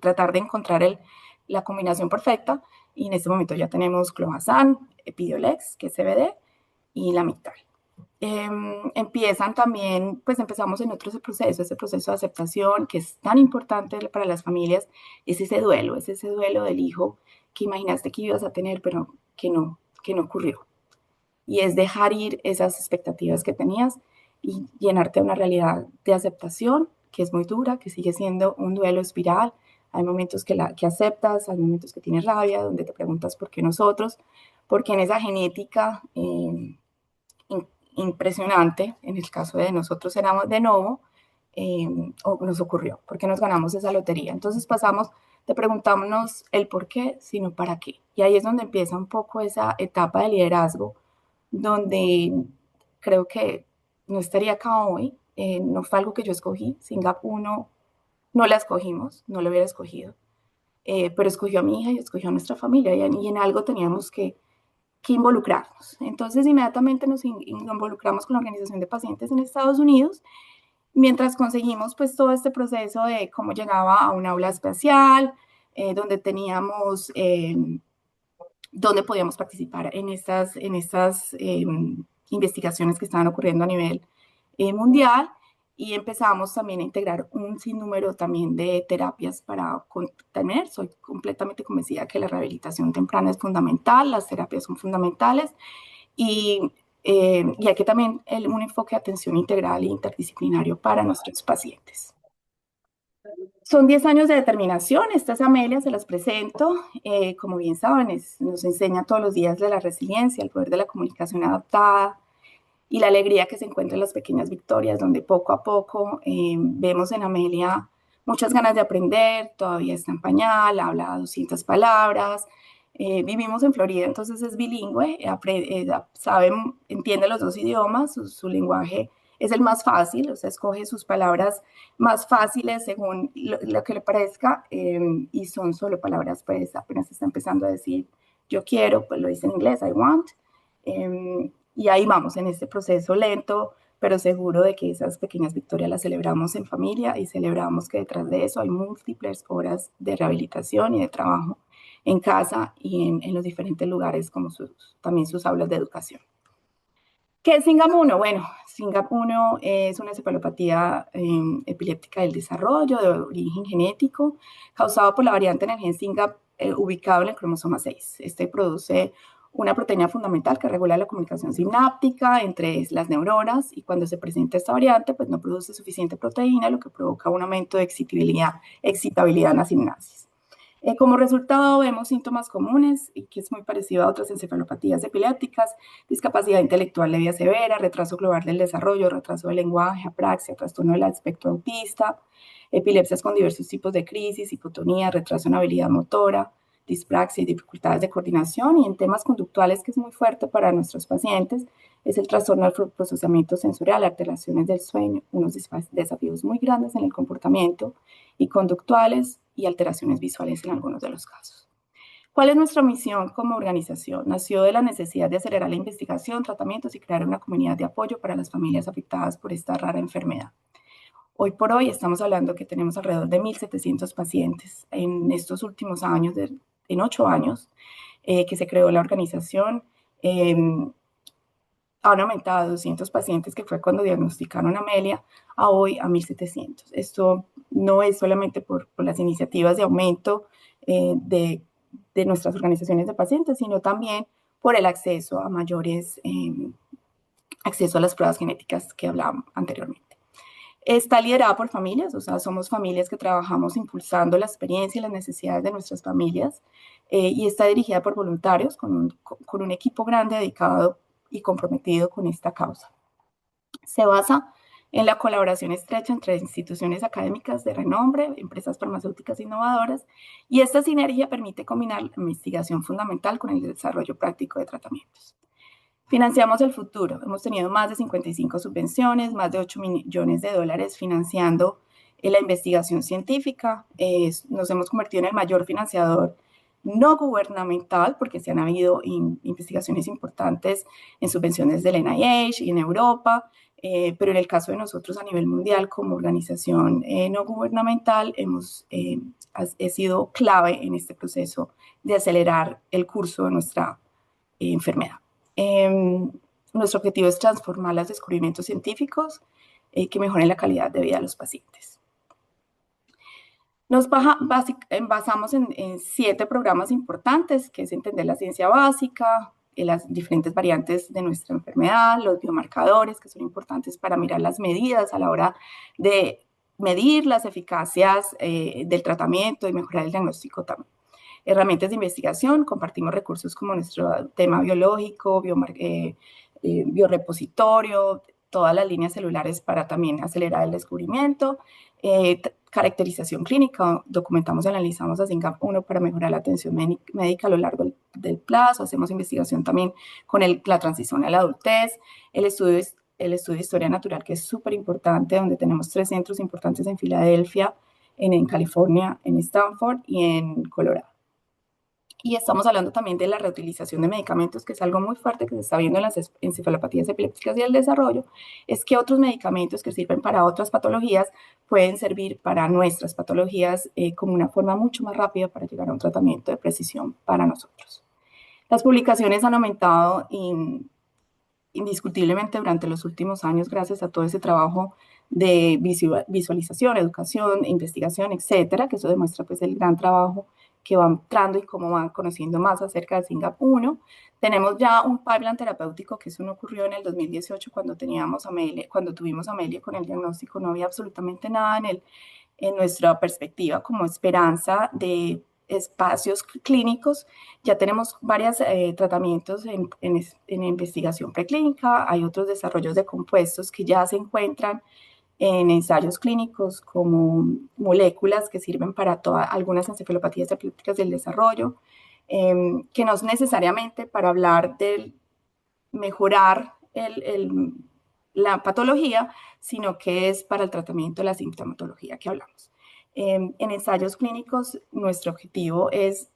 tratar de encontrar la combinación perfecta. Y en este momento ya tenemos clobazam, Epidiolex, que es CBD, y la Migtal. Empiezan también, pues empezamos en otro proceso, ese proceso de aceptación que es tan importante para las familias, es ese duelo del hijo que imaginaste que ibas a tener, pero que no ocurrió. Y es dejar ir esas expectativas que tenías y llenarte de una realidad de aceptación que es muy dura, que sigue siendo un duelo espiral. Hay momentos que aceptas, hay momentos que tienes rabia, donde te preguntas por qué nosotros, porque en esa genética impresionante, en el caso de nosotros éramos de nuevo, o nos ocurrió, porque nos ganamos esa lotería. Entonces pasamos de preguntarnos el por qué, sino para qué. Y ahí es donde empieza un poco esa etapa de liderazgo, donde creo que no estaría acá hoy, no fue algo que yo escogí, SINGAP 1 no la escogimos, no la hubiera escogido, pero escogió a mi hija y escogió a nuestra familia y en algo teníamos que involucrarnos. Entonces inmediatamente nos involucramos con la Organización de Pacientes en Estados Unidos, mientras conseguimos pues todo este proceso de cómo llegaba a un aula especial, donde teníamos, donde podíamos participar en estas investigaciones que estaban ocurriendo a nivel mundial y empezamos también a integrar un sinnúmero también de terapias para contener. Soy completamente convencida que la rehabilitación temprana es fundamental, las terapias son fundamentales y hay que también un enfoque de atención integral e interdisciplinario para nuestros pacientes. Son 10 años de determinación. Esta es Amelia, se las presento. Como bien saben, nos enseña todos los días de la resiliencia, el poder de la comunicación adaptada y la alegría que se encuentra en las pequeñas victorias, donde poco a poco vemos en Amelia muchas ganas de aprender, todavía está en pañal, habla 200 palabras. Vivimos en Florida, entonces es bilingüe, entiende los dos idiomas, su lenguaje es el más fácil, o sea, escoge sus palabras más fáciles según lo que le parezca, y son solo palabras, pues apenas está empezando a decir yo quiero, pues lo dice en inglés, I want, y ahí vamos en este proceso lento, pero seguro de que esas pequeñas victorias las celebramos en familia y celebramos que detrás de eso hay múltiples horas de rehabilitación y de trabajo en casa y en los diferentes lugares, como también sus aulas de educación. ¿Qué es SINGAP 1? Bueno, SINGAP 1 es una encefalopatía epiléptica del desarrollo de origen genético causado por la variante en el gen SINGAP ubicado en el cromosoma 6. Este produce una proteína fundamental que regula la comunicación sináptica entre las neuronas y cuando se presenta esta variante, pues no produce suficiente proteína, lo que provoca un aumento de excitabilidad en la sinapsis. Como resultado vemos síntomas comunes y que es muy parecido a otras encefalopatías epilépticas: discapacidad intelectual leve a severa, retraso global del desarrollo, retraso del lenguaje, apraxia, trastorno del espectro autista, epilepsias con diversos tipos de crisis, hipotonía, retraso en habilidad motora, dispraxia y dificultades de coordinación. Y en temas conductuales, que es muy fuerte para nuestros pacientes, es el trastorno del procesamiento sensorial, alteraciones del sueño, unos desafíos muy grandes en el comportamiento y conductuales y alteraciones visuales en algunos de los casos. ¿Cuál es nuestra misión como organización? Nació de la necesidad de acelerar la investigación, tratamientos y crear una comunidad de apoyo para las familias afectadas por esta rara enfermedad. Hoy por hoy estamos hablando que tenemos alrededor de 1.700 pacientes en estos últimos años, en 8 años que se creó la organización. Han aumentado a 200 pacientes, que fue cuando diagnosticaron a Amelia, a hoy a 1.700. Esto no es solamente por las iniciativas de aumento de nuestras organizaciones de pacientes, sino también por el acceso a mayores, acceso a las pruebas genéticas que hablábamos anteriormente. Está liderada por familias, o sea, somos familias que trabajamos impulsando la experiencia y las necesidades de nuestras familias, y está dirigida por voluntarios con un equipo grande dedicado y comprometido con esta causa. Se basa en la colaboración estrecha entre instituciones académicas de renombre, empresas farmacéuticas innovadoras, y esta sinergia permite combinar la investigación fundamental con el desarrollo práctico de tratamientos. Financiamos el futuro. Hemos tenido más de 55 subvenciones, más de 8 millones de dólares financiando la investigación científica. Nos hemos convertido en el mayor financiador no gubernamental, porque se han habido investigaciones importantes en subvenciones del NIH y en Europa, pero en el caso de nosotros a nivel mundial como organización no gubernamental he sido clave en este proceso de acelerar el curso de nuestra enfermedad. Nuestro objetivo es transformar los descubrimientos científicos que mejoren la calidad de vida de los pacientes. Nos basamos en 7 programas importantes, que es entender la ciencia básica, las diferentes variantes de nuestra enfermedad, los biomarcadores, que son importantes para mirar las medidas a la hora de medir las eficacias del tratamiento y mejorar el diagnóstico también. Herramientas de investigación, compartimos recursos como nuestro tema biológico, biorepositorio, todas las líneas celulares para también acelerar el descubrimiento. Caracterización clínica, documentamos y analizamos a SINGAP 1 para mejorar la atención médica a lo largo del plazo. Hacemos investigación también con la transición a la adultez, el estudio de historia natural, que es súper importante, donde tenemos 3 centros importantes en Filadelfia, en California, en Stanford y en Colorado. Y estamos hablando también de la reutilización de medicamentos, que es algo muy fuerte que se está viendo en las encefalopatías epilépticas y el desarrollo, es que otros medicamentos que sirven para otras patologías pueden servir para nuestras patologías como una forma mucho más rápida para llegar a un tratamiento de precisión para nosotros. Las publicaciones han aumentado indiscutiblemente durante los últimos años, gracias a todo ese trabajo de visualización, educación, investigación, etcétera, que eso demuestra pues el gran trabajo que van entrando y cómo van conociendo más acerca de SINGAP 1. Tenemos ya un pipeline terapéutico, que eso no ocurrió en el 2018 cuando tuvimos a Amelia con el diagnóstico, no había absolutamente nada en nuestra perspectiva como esperanza de espacios clínicos. Ya tenemos varios tratamientos en investigación preclínica, hay otros desarrollos de compuestos que ya se encuentran en ensayos clínicos como moléculas que sirven para algunas encefalopatías epilépticas del desarrollo, que no es necesariamente para hablar de mejorar la patología, sino que es para el tratamiento de la sintomatología que hablamos. En ensayos clínicos, nuestro objetivo es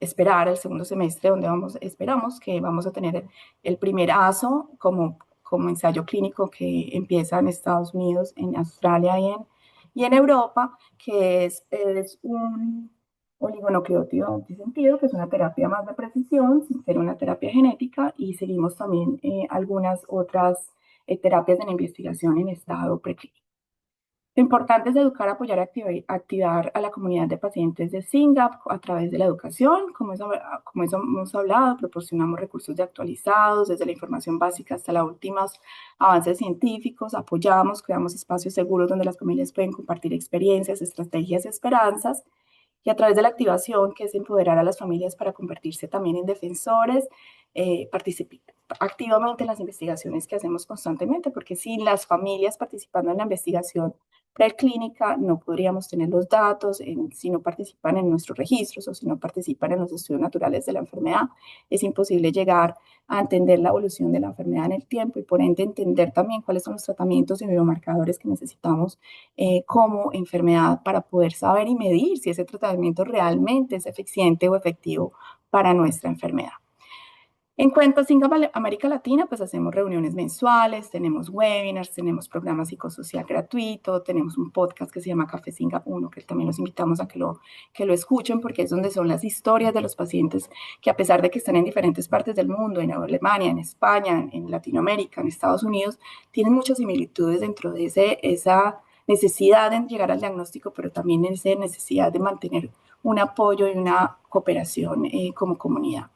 esperar el segundo semestre, donde esperamos que vamos a tener el primer ASO como ensayo clínico que empieza en Estados Unidos, en Australia y en Europa, que es un oligonucleótido antisentido, que es una terapia más de precisión, sin ser una terapia genética, y seguimos también algunas otras terapias en investigación en estado preclínico. Lo importante es educar, apoyar y activar a la comunidad de pacientes de SINGAP a través de la educación. Como eso hemos hablado, proporcionamos recursos de actualizados, desde la información básica hasta los últimos avances científicos. Apoyamos, creamos espacios seguros donde las familias pueden compartir experiencias, estrategias y esperanzas. Y a través de la activación, que es empoderar a las familias para convertirse también en defensores, participar activamente en las investigaciones que hacemos constantemente, porque sin las familias participando en la investigación preclínica no podríamos tener los datos, si no participan en nuestros registros o si no participan en los estudios naturales de la enfermedad, es imposible llegar a entender la evolución de la enfermedad en el tiempo y por ende entender también cuáles son los tratamientos y biomarcadores que necesitamos como enfermedad para poder saber y medir si ese tratamiento realmente es eficiente o efectivo para nuestra enfermedad. En cuanto a SINGAP América Latina, pues hacemos reuniones mensuales, tenemos webinars, tenemos programa psicosocial gratuito, tenemos un podcast que se llama Café SINGAP 1, que también los invitamos a que lo escuchen, porque es donde son las historias de los pacientes que, a pesar de que están en diferentes partes del mundo, en Alemania, en España, en Latinoamérica, en Estados Unidos, tienen muchas similitudes dentro de esa necesidad de llegar al diagnóstico, pero también esa necesidad de mantener un apoyo y una cooperación como comunidad.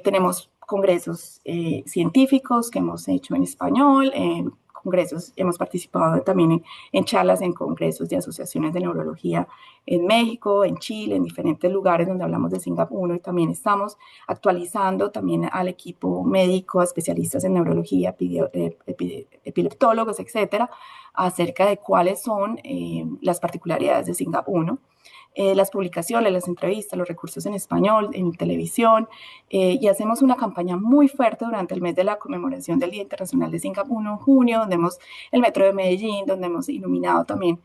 Tenemos congresos científicos que hemos hecho en español, en congresos, hemos participado también en charlas en congresos de asociaciones de neurología en México, en Chile, en diferentes lugares donde hablamos de SINGAP 1 y también estamos actualizando también al equipo médico, a especialistas en neurología, epileptólogos, etcétera, acerca de cuáles son las particularidades de SINGAP 1. Las publicaciones, las entrevistas, los recursos en español, en televisión, y hacemos una campaña muy fuerte durante el mes de la conmemoración del Día Internacional de SINGAP 1 en junio, donde hemos el Metro de Medellín, donde hemos iluminado también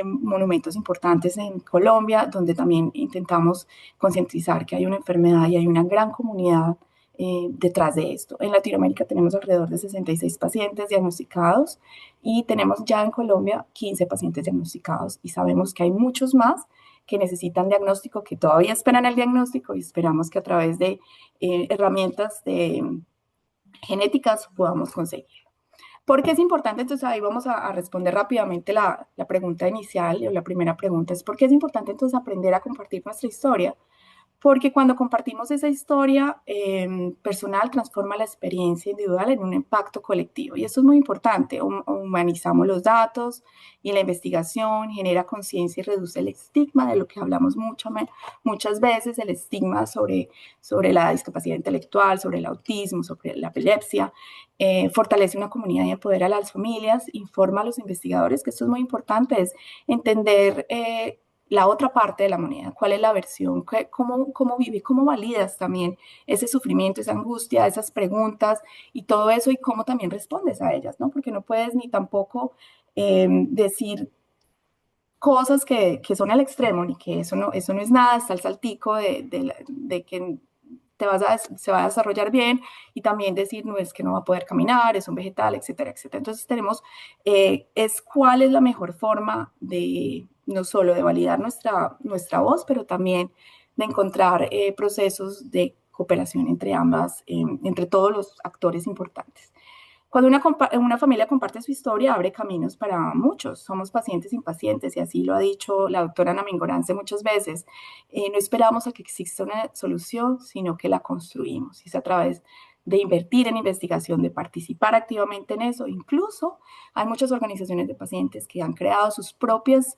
monumentos importantes en Colombia, donde también intentamos concientizar que hay una enfermedad y hay una gran comunidad detrás de esto. En Latinoamérica tenemos alrededor de 66 pacientes diagnosticados y tenemos ya en Colombia 15 pacientes diagnosticados y sabemos que hay muchos más que necesitan diagnóstico, que todavía esperan el diagnóstico y esperamos que a través de herramientas genéticas podamos conseguirlo. ¿Por qué es importante? Entonces ahí vamos a responder rápidamente la pregunta inicial, o la primera pregunta es ¿por qué es importante entonces aprender a compartir nuestra historia? Porque cuando compartimos esa historia personal, transforma la experiencia individual en un impacto colectivo. Y eso es muy importante. Humanizamos los datos y la investigación, genera conciencia y reduce el estigma de lo que hablamos muchas veces, el estigma sobre la discapacidad intelectual, sobre el autismo, sobre la epilepsia. Fortalece una comunidad y empodera a las familias, informa a los investigadores, que esto es muy importante, es entender la otra parte de la moneda, cuál es la versión, cómo vive, cómo validas también ese sufrimiento, esa angustia, esas preguntas y todo eso y cómo también respondes a ellas, ¿no? Porque no puedes ni tampoco decir cosas que son al extremo, ni que eso no es nada, está el saltico de que se va a desarrollar bien y también decir no es que no va a poder caminar, es un vegetal, etcétera, etcétera. Entonces tenemos, cuál es la mejor forma de no solo de validar nuestra voz, pero también de encontrar procesos de cooperación entre todos los actores importantes. Cuando una familia comparte su historia, abre caminos para muchos. Somos pacientes impacientes y así lo ha dicho la doctora Ana Mingorance muchas veces. No esperamos a que exista una solución, sino que la construimos. Y es a través de invertir en investigación, de participar activamente en eso. Incluso hay muchas organizaciones de pacientes que han creado sus propias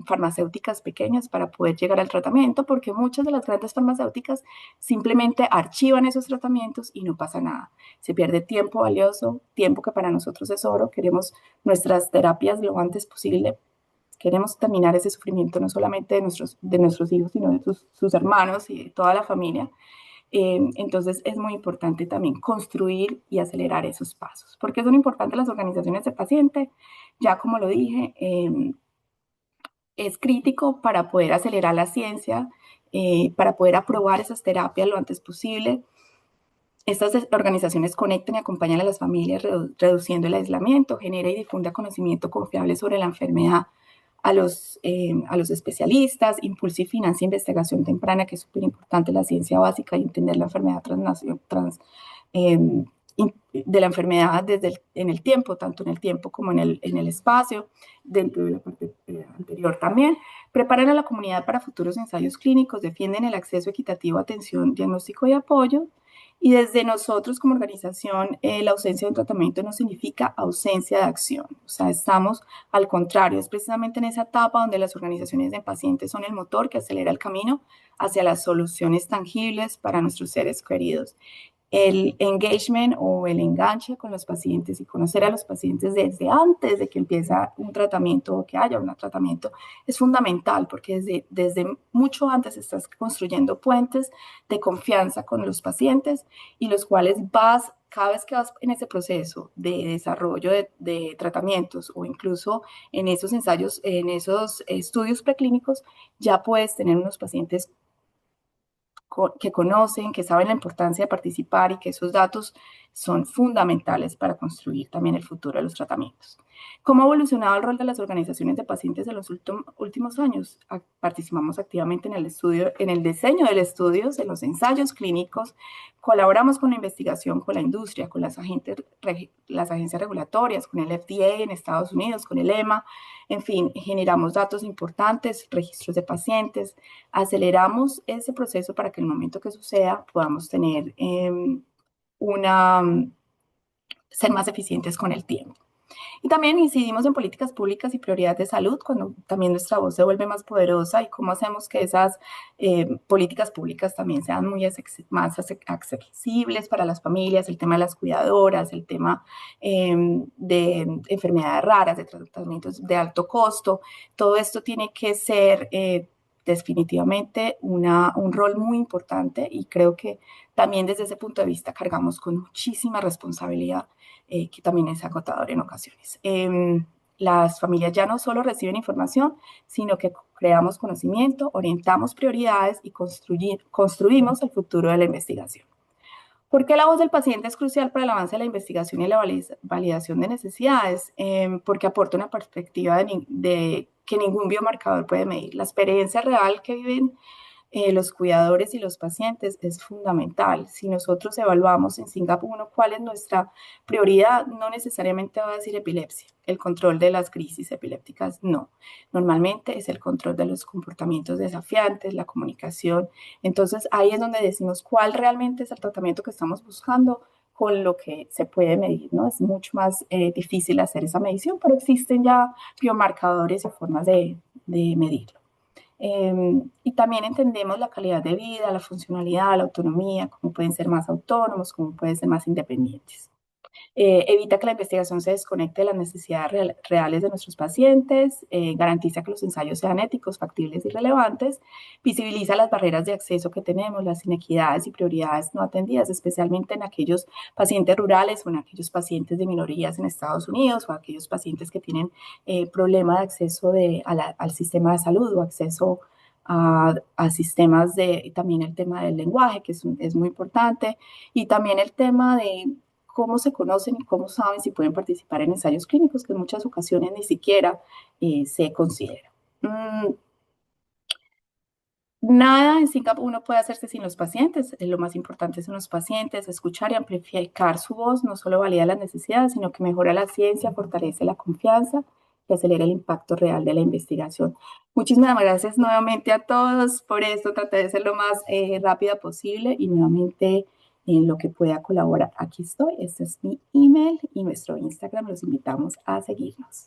farmacéuticas pequeñas para poder llegar al tratamiento, porque muchas de las grandes farmacéuticas simplemente archivan esos tratamientos y no pasa nada. Se pierde tiempo valioso, tiempo que para nosotros es oro. Queremos nuestras terapias lo antes posible. Queremos terminar ese sufrimiento no solamente de nuestros hijos, sino de sus hermanos y de toda la familia. Entonces es muy importante también construir y acelerar esos pasos. ¿Por qué son importantes las organizaciones de paciente? Ya como lo dije, es crítico para poder acelerar la ciencia, para poder aprobar esas terapias lo antes posible. Estas organizaciones conectan y acompañan a las familias reduciendo el aislamiento, genera y difunde conocimiento confiable sobre la enfermedad a los especialistas, impulsa y financia investigación temprana, que es súper importante, la ciencia básica y entender la enfermedad de la enfermedad en el tiempo, tanto en el tiempo como en el espacio, dentro de la parte anterior también. Preparan a la comunidad para futuros ensayos clínicos, defienden el acceso equitativo a atención, diagnóstico y apoyo. Y desde nosotros como organización, la ausencia de un tratamiento no significa ausencia de acción. O sea, estamos al contrario, es precisamente en esa etapa donde las organizaciones de pacientes son el motor que acelera el camino hacia las soluciones tangibles para nuestros seres queridos. El engagement o el enganche con los pacientes y conocer a los pacientes desde antes de que empieza un tratamiento o que haya un tratamiento es fundamental porque desde mucho antes estás construyendo puentes de confianza con los pacientes y los cuales cada vez que vas en ese proceso de desarrollo de tratamientos o incluso en esos ensayos, en esos estudios preclínicos, ya puedes tener unos pacientes que conocen, que saben la importancia de participar y que esos datos son fundamentales para construir también el futuro de los tratamientos. ¿Cómo ha evolucionado el rol de las organizaciones de pacientes en los últimos años? Participamos activamente en el estudio, en el diseño de estudios, en los ensayos clínicos, colaboramos con la investigación, con la industria, con las agencias regulatorias, con el FDA en Estados Unidos, con el EMA, en fin, generamos datos importantes, registros de pacientes, aceleramos ese proceso para que el momento que suceda podamos tener ser más eficientes con el tiempo. Y también incidimos en políticas públicas y prioridades de salud, cuando también nuestra voz se vuelve más poderosa y cómo hacemos que esas políticas públicas también sean más accesibles para las familias, el tema de las cuidadoras, el tema de enfermedades raras, de tratamientos de alto costo. Todo esto tiene que ser definitivamente un rol muy importante y creo que también desde ese punto de vista cargamos con muchísima responsabilidad que también es agotador en ocasiones. Las familias ya no solo reciben información, sino que creamos conocimiento, orientamos prioridades y construimos el futuro de la investigación. ¿Por qué la voz del paciente es crucial para el avance de la investigación y la validación de necesidades? Porque aporta una perspectiva de que ningún biomarcador puede medir. La experiencia real que viven los cuidadores y los pacientes es fundamental. Si nosotros evaluamos en Singapur cuál es nuestra prioridad, no necesariamente va a decir epilepsia. El control de las crisis epilépticas, no. Normalmente es el control de los comportamientos desafiantes, la comunicación. Entonces ahí es donde decimos cuál realmente es el tratamiento que estamos buscando con lo que se puede medir, ¿no? Es mucho más difícil hacer esa medición, pero existen ya biomarcadores y formas de medirlo. Y también entendemos la calidad de vida, la funcionalidad, la autonomía, cómo pueden ser más autónomos, cómo pueden ser más independientes. Evita que la investigación se desconecte de las necesidades reales de nuestros pacientes, garantiza que los ensayos sean éticos, factibles y relevantes, visibiliza las barreras de acceso que tenemos, las inequidades y prioridades no atendidas, especialmente en aquellos pacientes rurales o en aquellos pacientes de minorías en Estados Unidos o aquellos pacientes que tienen problema de acceso al sistema de salud o acceso a sistemas también el tema del lenguaje, que es muy importante, y también el tema de cómo se conocen y cómo saben si pueden participar en ensayos clínicos, que en muchas ocasiones ni siquiera se considera. Nada en Singapur uno puede hacerse sin los pacientes. Lo más importante son los pacientes, escuchar y amplificar su voz no solo valida las necesidades, sino que mejora la ciencia, fortalece la confianza y acelera el impacto real de la investigación. Muchísimas gracias nuevamente a todos por esto. Traté de ser lo más rápida posible y nuevamente en lo que pueda colaborar. Aquí estoy. Este es mi email y nuestro Instagram. Los invitamos a seguirnos.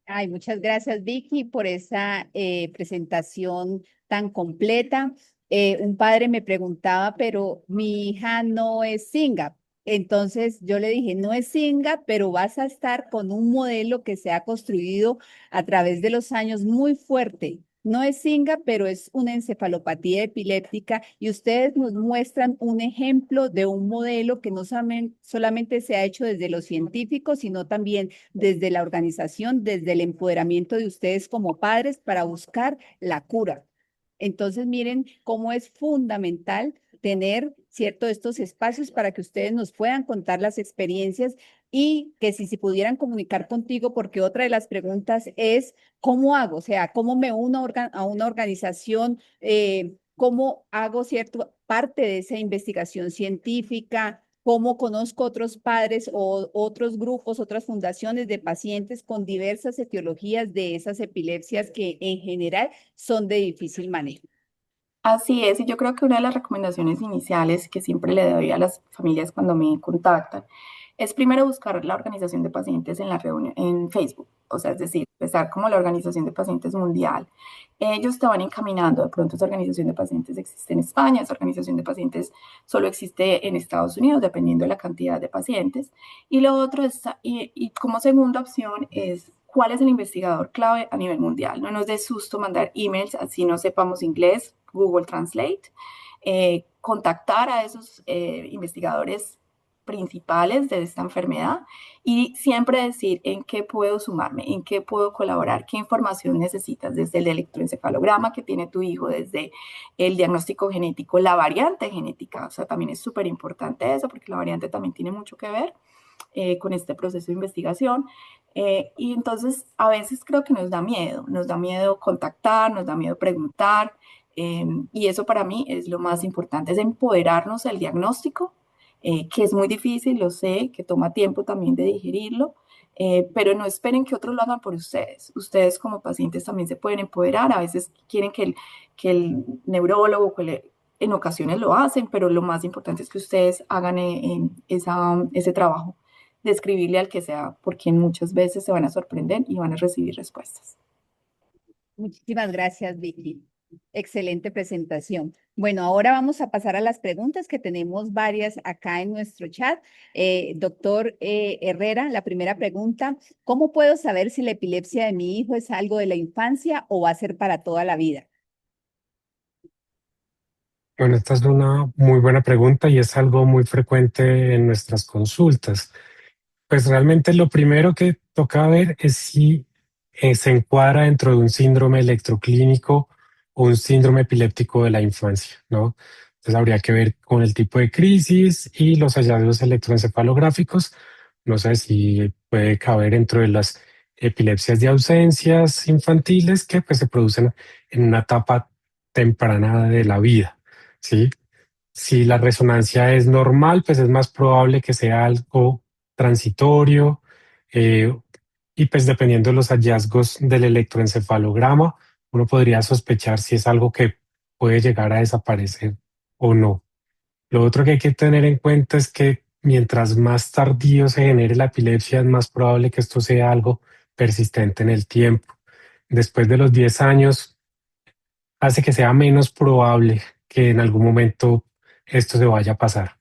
Ay, muchas gracias, Vicky, por esa presentación tan completa. Un padre me preguntaba, pero mi hija no es Singa. Entonces yo le dije, no es Singa, pero vas a estar con un modelo que se ha construido a través de los años muy fuerte. No es Singa, pero es una encefalopatía epiléptica y ustedes nos muestran un ejemplo de un modelo que no solamente se ha hecho desde los científicos, sino también desde la organización, desde el empoderamiento de ustedes como padres para buscar la cura. Entonces, miren cómo es fundamental tener, cierto, estos espacios para que ustedes nos puedan contar las experiencias y que si pudieran comunicar contigo, porque otra de las preguntas es, ¿cómo hago? O sea, ¿cómo me uno a una organización? ¿Cómo hago, cierto, parte de esa investigación científica? ¿Cómo conozco otros padres o otros grupos, otras fundaciones de pacientes con diversas etiologías de esas epilepsias que en general son de difícil manejo? Así es, y yo creo que una de las recomendaciones iniciales que siempre le doy a las familias cuando me contactan es primero buscar la organización de pacientes en la reunión en Facebook, o sea, es decir, empezar como la organización de pacientes mundial. Ellos te van encaminando, de pronto esa organización de pacientes existe en España, esa organización de pacientes solo existe en Estados Unidos, dependiendo de la cantidad de pacientes. Y lo otro es, y como segunda opción es cuál es el investigador clave a nivel mundial. No nos dé susto mandar emails así no sepamos inglés, Google Translate, contactar a esos investigadores principales de esta enfermedad y siempre decir en qué puedo sumarme, en qué puedo colaborar, qué información necesitas, desde el electroencefalograma que tiene tu hijo, desde el diagnóstico genético, la variante genética, o sea, también es súper importante eso porque la variante también tiene mucho que ver con este proceso de investigación. Y entonces a veces creo que nos da miedo contactar, nos da miedo preguntar, y eso para mí es lo más importante, es empoderarnos del diagnóstico, que es muy difícil, lo sé, que toma tiempo también de digerirlo, pero no esperen que otros lo hagan por ustedes. Ustedes como pacientes también se pueden empoderar, a veces quieren que el neurólogo, en ocasiones lo hacen, pero lo más importante es que ustedes hagan ese trabajo de escribirle al que sea, porque muchas veces se van a sorprender y van a recibir respuestas. Muchísimas gracias, Vicky. Excelente presentación. Bueno, ahora vamos a pasar a las preguntas que tenemos varias acá en nuestro chat. Doctor Herrera, la primera pregunta, ¿cómo puedo saber si la epilepsia de mi hijo es algo de la infancia o va a ser para toda la vida? Bueno, esta es una muy buena pregunta y es algo muy frecuente en nuestras consultas. Pues realmente lo primero que toca ver es si se encuadra dentro de un síndrome electroclínico o un síndrome epiléptico de la infancia, ¿no? Entonces habría que ver con el tipo de crisis y los hallazgos electroencefalográficos. No sé si puede caber dentro de las epilepsias de ausencias infantiles que pues se producen en una etapa temprana de la vida, ¿sí? Si la resonancia es normal, pues es más probable que sea algo transitorio, eh, y pues dependiendo de los hallazgos del electroencefalograma, uno podría sospechar si es algo que puede llegar a desaparecer o no. Lo otro que hay que tener en cuenta es que mientras más tardío se genere la epilepsia, es más probable que esto sea algo persistente en el tiempo. Después de los 10 años, hace que sea menos probable que en algún momento esto se vaya a pasar.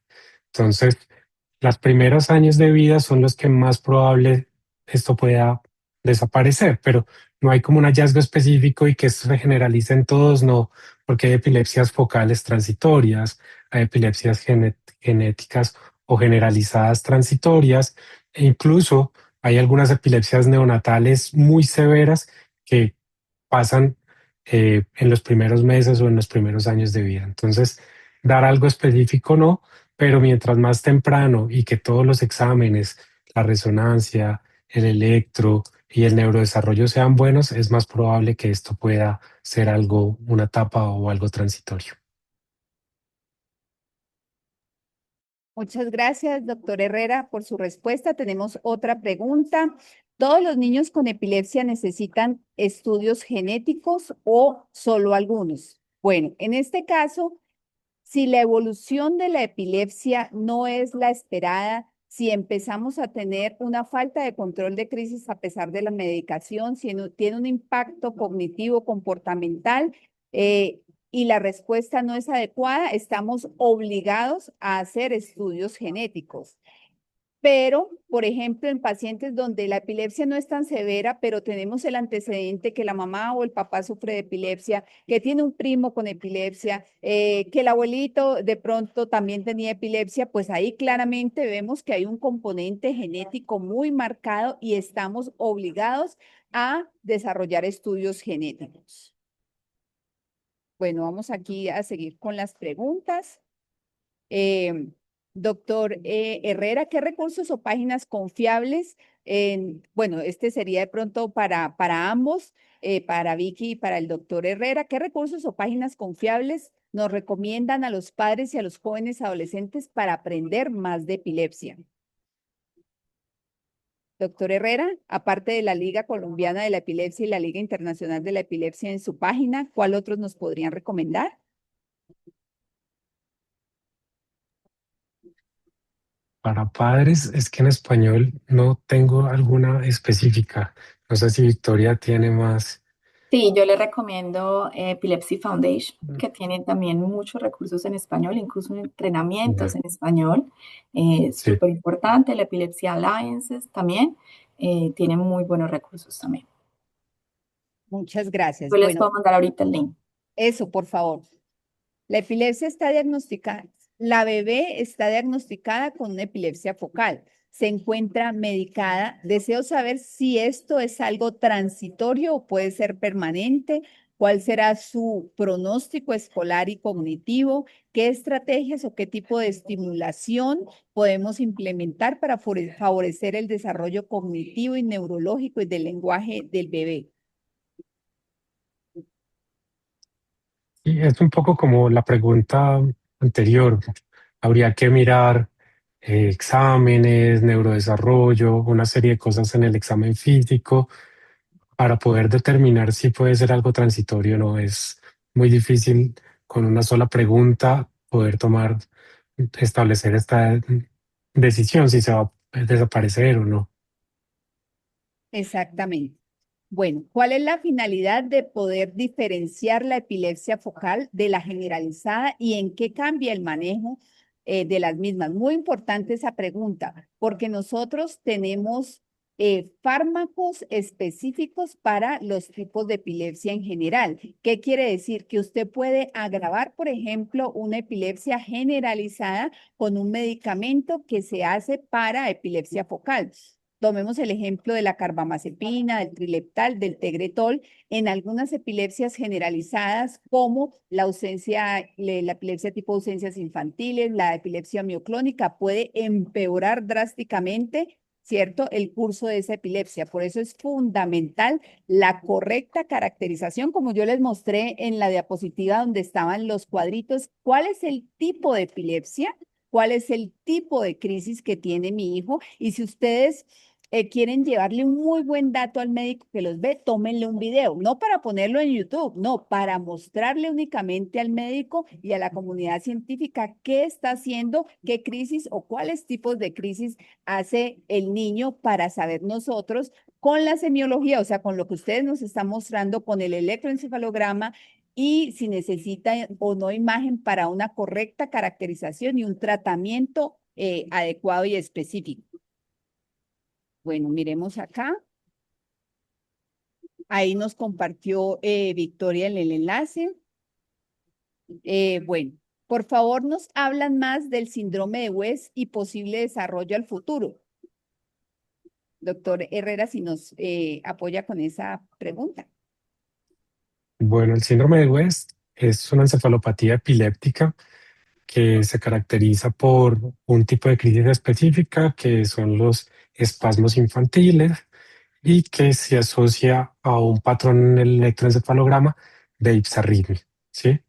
Entonces, los primeros años de vida son los que más probable esto pueda desaparecer, pero no hay como un hallazgo específico y que esto se generalice en todos, no, porque hay epilepsias focales transitorias, hay epilepsias genéticas o generalizadas transitorias, e incluso hay algunas epilepsias neonatales muy severas que pasan en los primeros meses o en los primeros años de vida. Entonces, dar algo específico no, pero mientras más temprano y que todos los exámenes, la resonancia, el electro, y el neurodesarrollo sean buenos, es más probable que esto pueda ser algo, una etapa o algo transitorio. Muchas gracias, doctor Herrera, por su respuesta. Tenemos otra pregunta. ¿Todos los niños con epilepsia necesitan estudios genéticos o solo algunos? Bueno, en este caso, si la evolución de la epilepsia no es la esperada, si empezamos a tener una falta de control de crisis a pesar de la medicación, si tiene un impacto cognitivo, comportamental, y la respuesta no es adecuada, estamos obligados a hacer estudios genéticos. Pero, por ejemplo, en pacientes donde la epilepsia no es tan severa, pero tenemos el antecedente que la mamá o el papá sufre de epilepsia, que tiene un primo con epilepsia, que el abuelito de pronto también tenía epilepsia, pues ahí claramente vemos que hay un componente genético muy marcado y estamos obligados a desarrollar estudios genéticos. Bueno, vamos aquí a seguir con las preguntas. Eh, Doctor Herrera, ¿qué recursos o páginas confiables? Bueno, este sería de pronto para ambos, para Vicky y para el doctor Herrera. ¿Qué recursos o páginas confiables nos recomiendan a los padres y a los jóvenes adolescentes para aprender más de epilepsia? Doctor Herrera, aparte de la Liga Colombiana de la Epilepsia y la Liga Internacional de la Epilepsia en su página, ¿cuál otros nos podrían recomendar? Para padres, es que en español no tengo alguna específica. No sé si Victoria tiene más. Sí, yo le recomiendo Epilepsy Foundation, que tiene también muchos recursos en español, incluso entrenamientos Ya, en español. Es sí, súper importante. La Epilepsy Alliances también tiene muy buenos recursos también. Muchas gracias. Yo les Bueno, puedo mandar ahorita el link. eso, por favor. La epilepsia está diagnosticada, la bebé está diagnosticada con una epilepsia focal. Se encuentra medicada. Deseo saber si esto es algo transitorio o puede ser permanente. ¿Cuál será su pronóstico escolar y cognitivo? ¿Qué estrategias o qué tipo de estimulación podemos implementar para favorecer el desarrollo cognitivo y neurológico y del lenguaje del bebé? y es un poco como la pregunta anterior. Habría que mirar exámenes, neurodesarrollo, una serie de cosas en el examen físico para poder determinar si puede ser algo transitorio o no. Es muy difícil con una sola pregunta poder establecer esta decisión si se va a desaparecer o no. Exactamente. Bueno, ¿cuál es la finalidad de poder diferenciar la epilepsia focal de la generalizada y en qué cambia el manejo de las mismas? Muy importante esa pregunta, porque nosotros tenemos fármacos específicos para los tipos de epilepsia en general. ¿Qué quiere decir? Que usted puede agravar, por ejemplo, una epilepsia generalizada con un medicamento que se hace para epilepsia focal. Tomemos el ejemplo de la carbamazepina, del trileptal, del tegretol, en algunas epilepsias generalizadas como la ausencia, la epilepsia tipo ausencias infantiles, la epilepsia mioclónica puede empeorar drásticamente, ¿cierto? El curso de esa epilepsia. Por eso es fundamental la correcta caracterización, como yo les mostré en la diapositiva donde estaban los cuadritos, cuál es el tipo de epilepsia, cuál es el tipo de crisis que tiene mi hijo y si ustedes quieren llevarle un muy buen dato al médico que los ve, tómenle un video, no para ponerlo en YouTube, no, para mostrarle únicamente al médico y a la comunidad científica qué está haciendo, qué crisis o cuáles tipos de crisis hace el niño para saber nosotros con la semiología, o sea, con lo que ustedes nos están mostrando, con el electroencefalograma y si necesita o no imagen para una correcta caracterización y un tratamiento adecuado y específico. Bueno, miremos acá. Ahí nos compartió Victoria en el enlace. Bueno, por favor, nos hablan más del síndrome de West y posible desarrollo al futuro. Doctor Herrera, si nos apoya con esa pregunta. Bueno, el síndrome de West es una encefalopatía epiléptica que se caracteriza por un tipo de crisis específica que son los espasmos infantiles y que se asocia a un patrón en el electroencefalograma de ipsarritmia, ¿sí?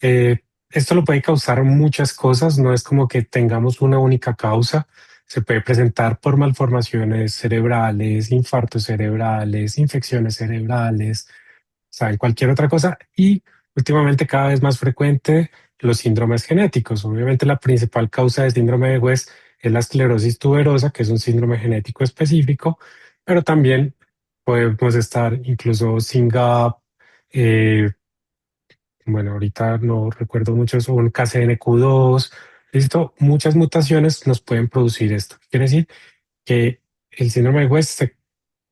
Eh, Esto lo puede causar muchas cosas, no es como que tengamos una única causa. Se puede presentar por malformaciones cerebrales, infartos cerebrales, infecciones cerebrales, saben, cualquier otra cosa. Y últimamente cada vez más frecuente los síndromes genéticos. Obviamente la principal causa de síndrome de West es la esclerosis tuberosa, que es un síndrome genético específico, pero también podemos estar incluso SYNGAP, eh, bueno, ahorita no recuerdo mucho, son KCNQ2, listo, muchas mutaciones nos pueden producir esto. Quiere decir que el síndrome de West se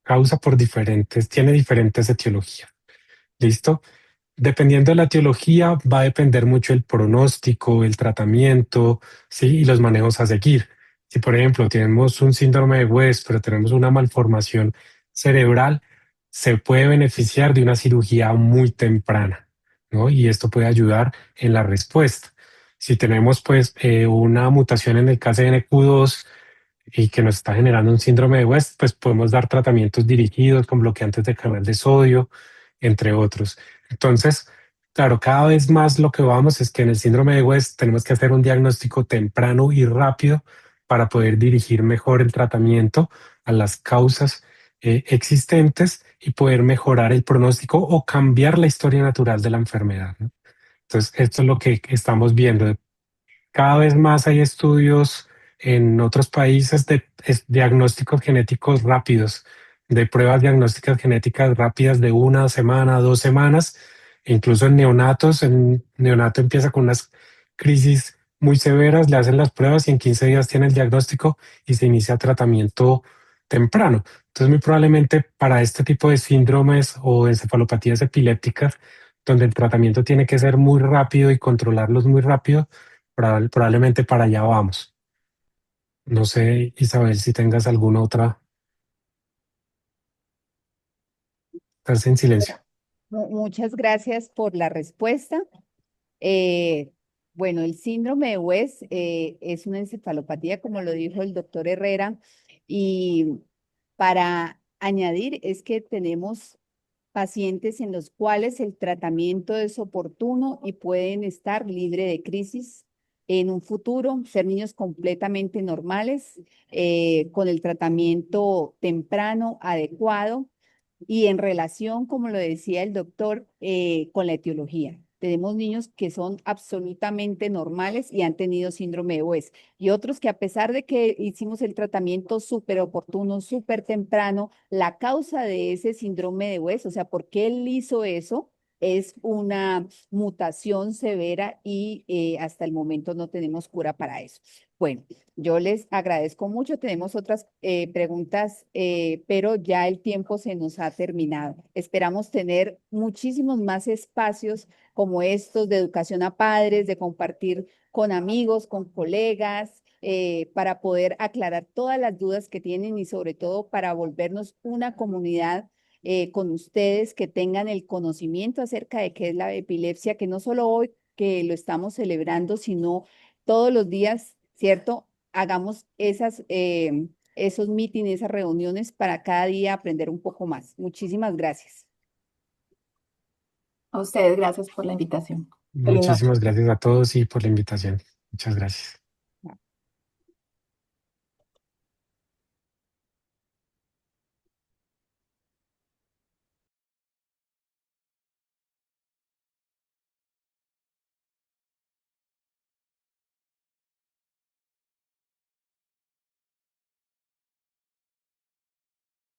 causa por diferentes, tiene diferentes etiologías, listo. Dependiendo de la etiología, va a depender mucho el pronóstico, el tratamiento, ¿sí? Y los manejos a seguir. Si, por ejemplo, tenemos un síndrome de West, pero tenemos una malformación cerebral, se puede beneficiar de una cirugía muy temprana, ¿no? Y esto puede ayudar en la respuesta. Si tenemos, pues, una mutación en el KCNQ2 y que nos está generando un síndrome de West, pues podemos dar tratamientos dirigidos con bloqueantes de canal de sodio, entre otros. Entonces, claro, cada vez más lo que vamos es que en el síndrome de West tenemos que hacer un diagnóstico temprano y rápido para poder dirigir mejor el tratamiento a las causas existentes y poder mejorar el pronóstico o cambiar la historia natural de la enfermedad, ¿no? Entonces, esto es lo que estamos viendo. Cada vez más hay estudios en otros países de diagnósticos genéticos rápidos, de pruebas diagnósticas genéticas rápidas de una semana, 2 semanas, e incluso en neonatos. En neonato empieza con unas crisis muy severas, le hacen las pruebas y en 15 días tiene el diagnóstico y se inicia tratamiento temprano. Entonces, muy probablemente para este tipo de síndromes o encefalopatías epilépticas, donde el tratamiento tiene que ser muy rápido y controlarlos muy rápido, probablemente para allá vamos. No sé, Isabel, si tengas alguna otra. Estás en silencio. Bueno, muchas gracias por la respuesta. Eh, bueno, el síndrome de West es una encefalopatía, como lo dijo el doctor Herrera, y para añadir es que tenemos pacientes en los cuales el tratamiento es oportuno y pueden estar libre de crisis en un futuro, ser niños completamente normales, con el tratamiento temprano, adecuado y en relación, como lo decía el doctor, con la etiología. Tenemos niños que son absolutamente normales y han tenido síndrome de West. Y otros que a pesar de que hicimos el tratamiento súper oportuno, súper temprano, la causa de ese síndrome de West, o sea, ¿por qué él hizo eso? Es una mutación severa y hasta el momento no tenemos cura para eso. Bueno, yo les agradezco mucho. Tenemos otras preguntas, pero ya el tiempo se nos ha terminado. Esperamos tener muchísimos más espacios como estos de educación a padres, de compartir con amigos, con colegas, para poder aclarar todas las dudas que tienen y sobre todo para volvernos una comunidad con ustedes que tengan el conocimiento acerca de qué es la epilepsia, que no solo hoy que lo estamos celebrando, sino todos los días, ¿cierto? Hagamos esos mítines, esas reuniones para cada día aprender un poco más. Muchísimas gracias. A ustedes, gracias por la invitación. Feliz noche. Muchísimas gracias a todos y por la invitación. Muchas gracias.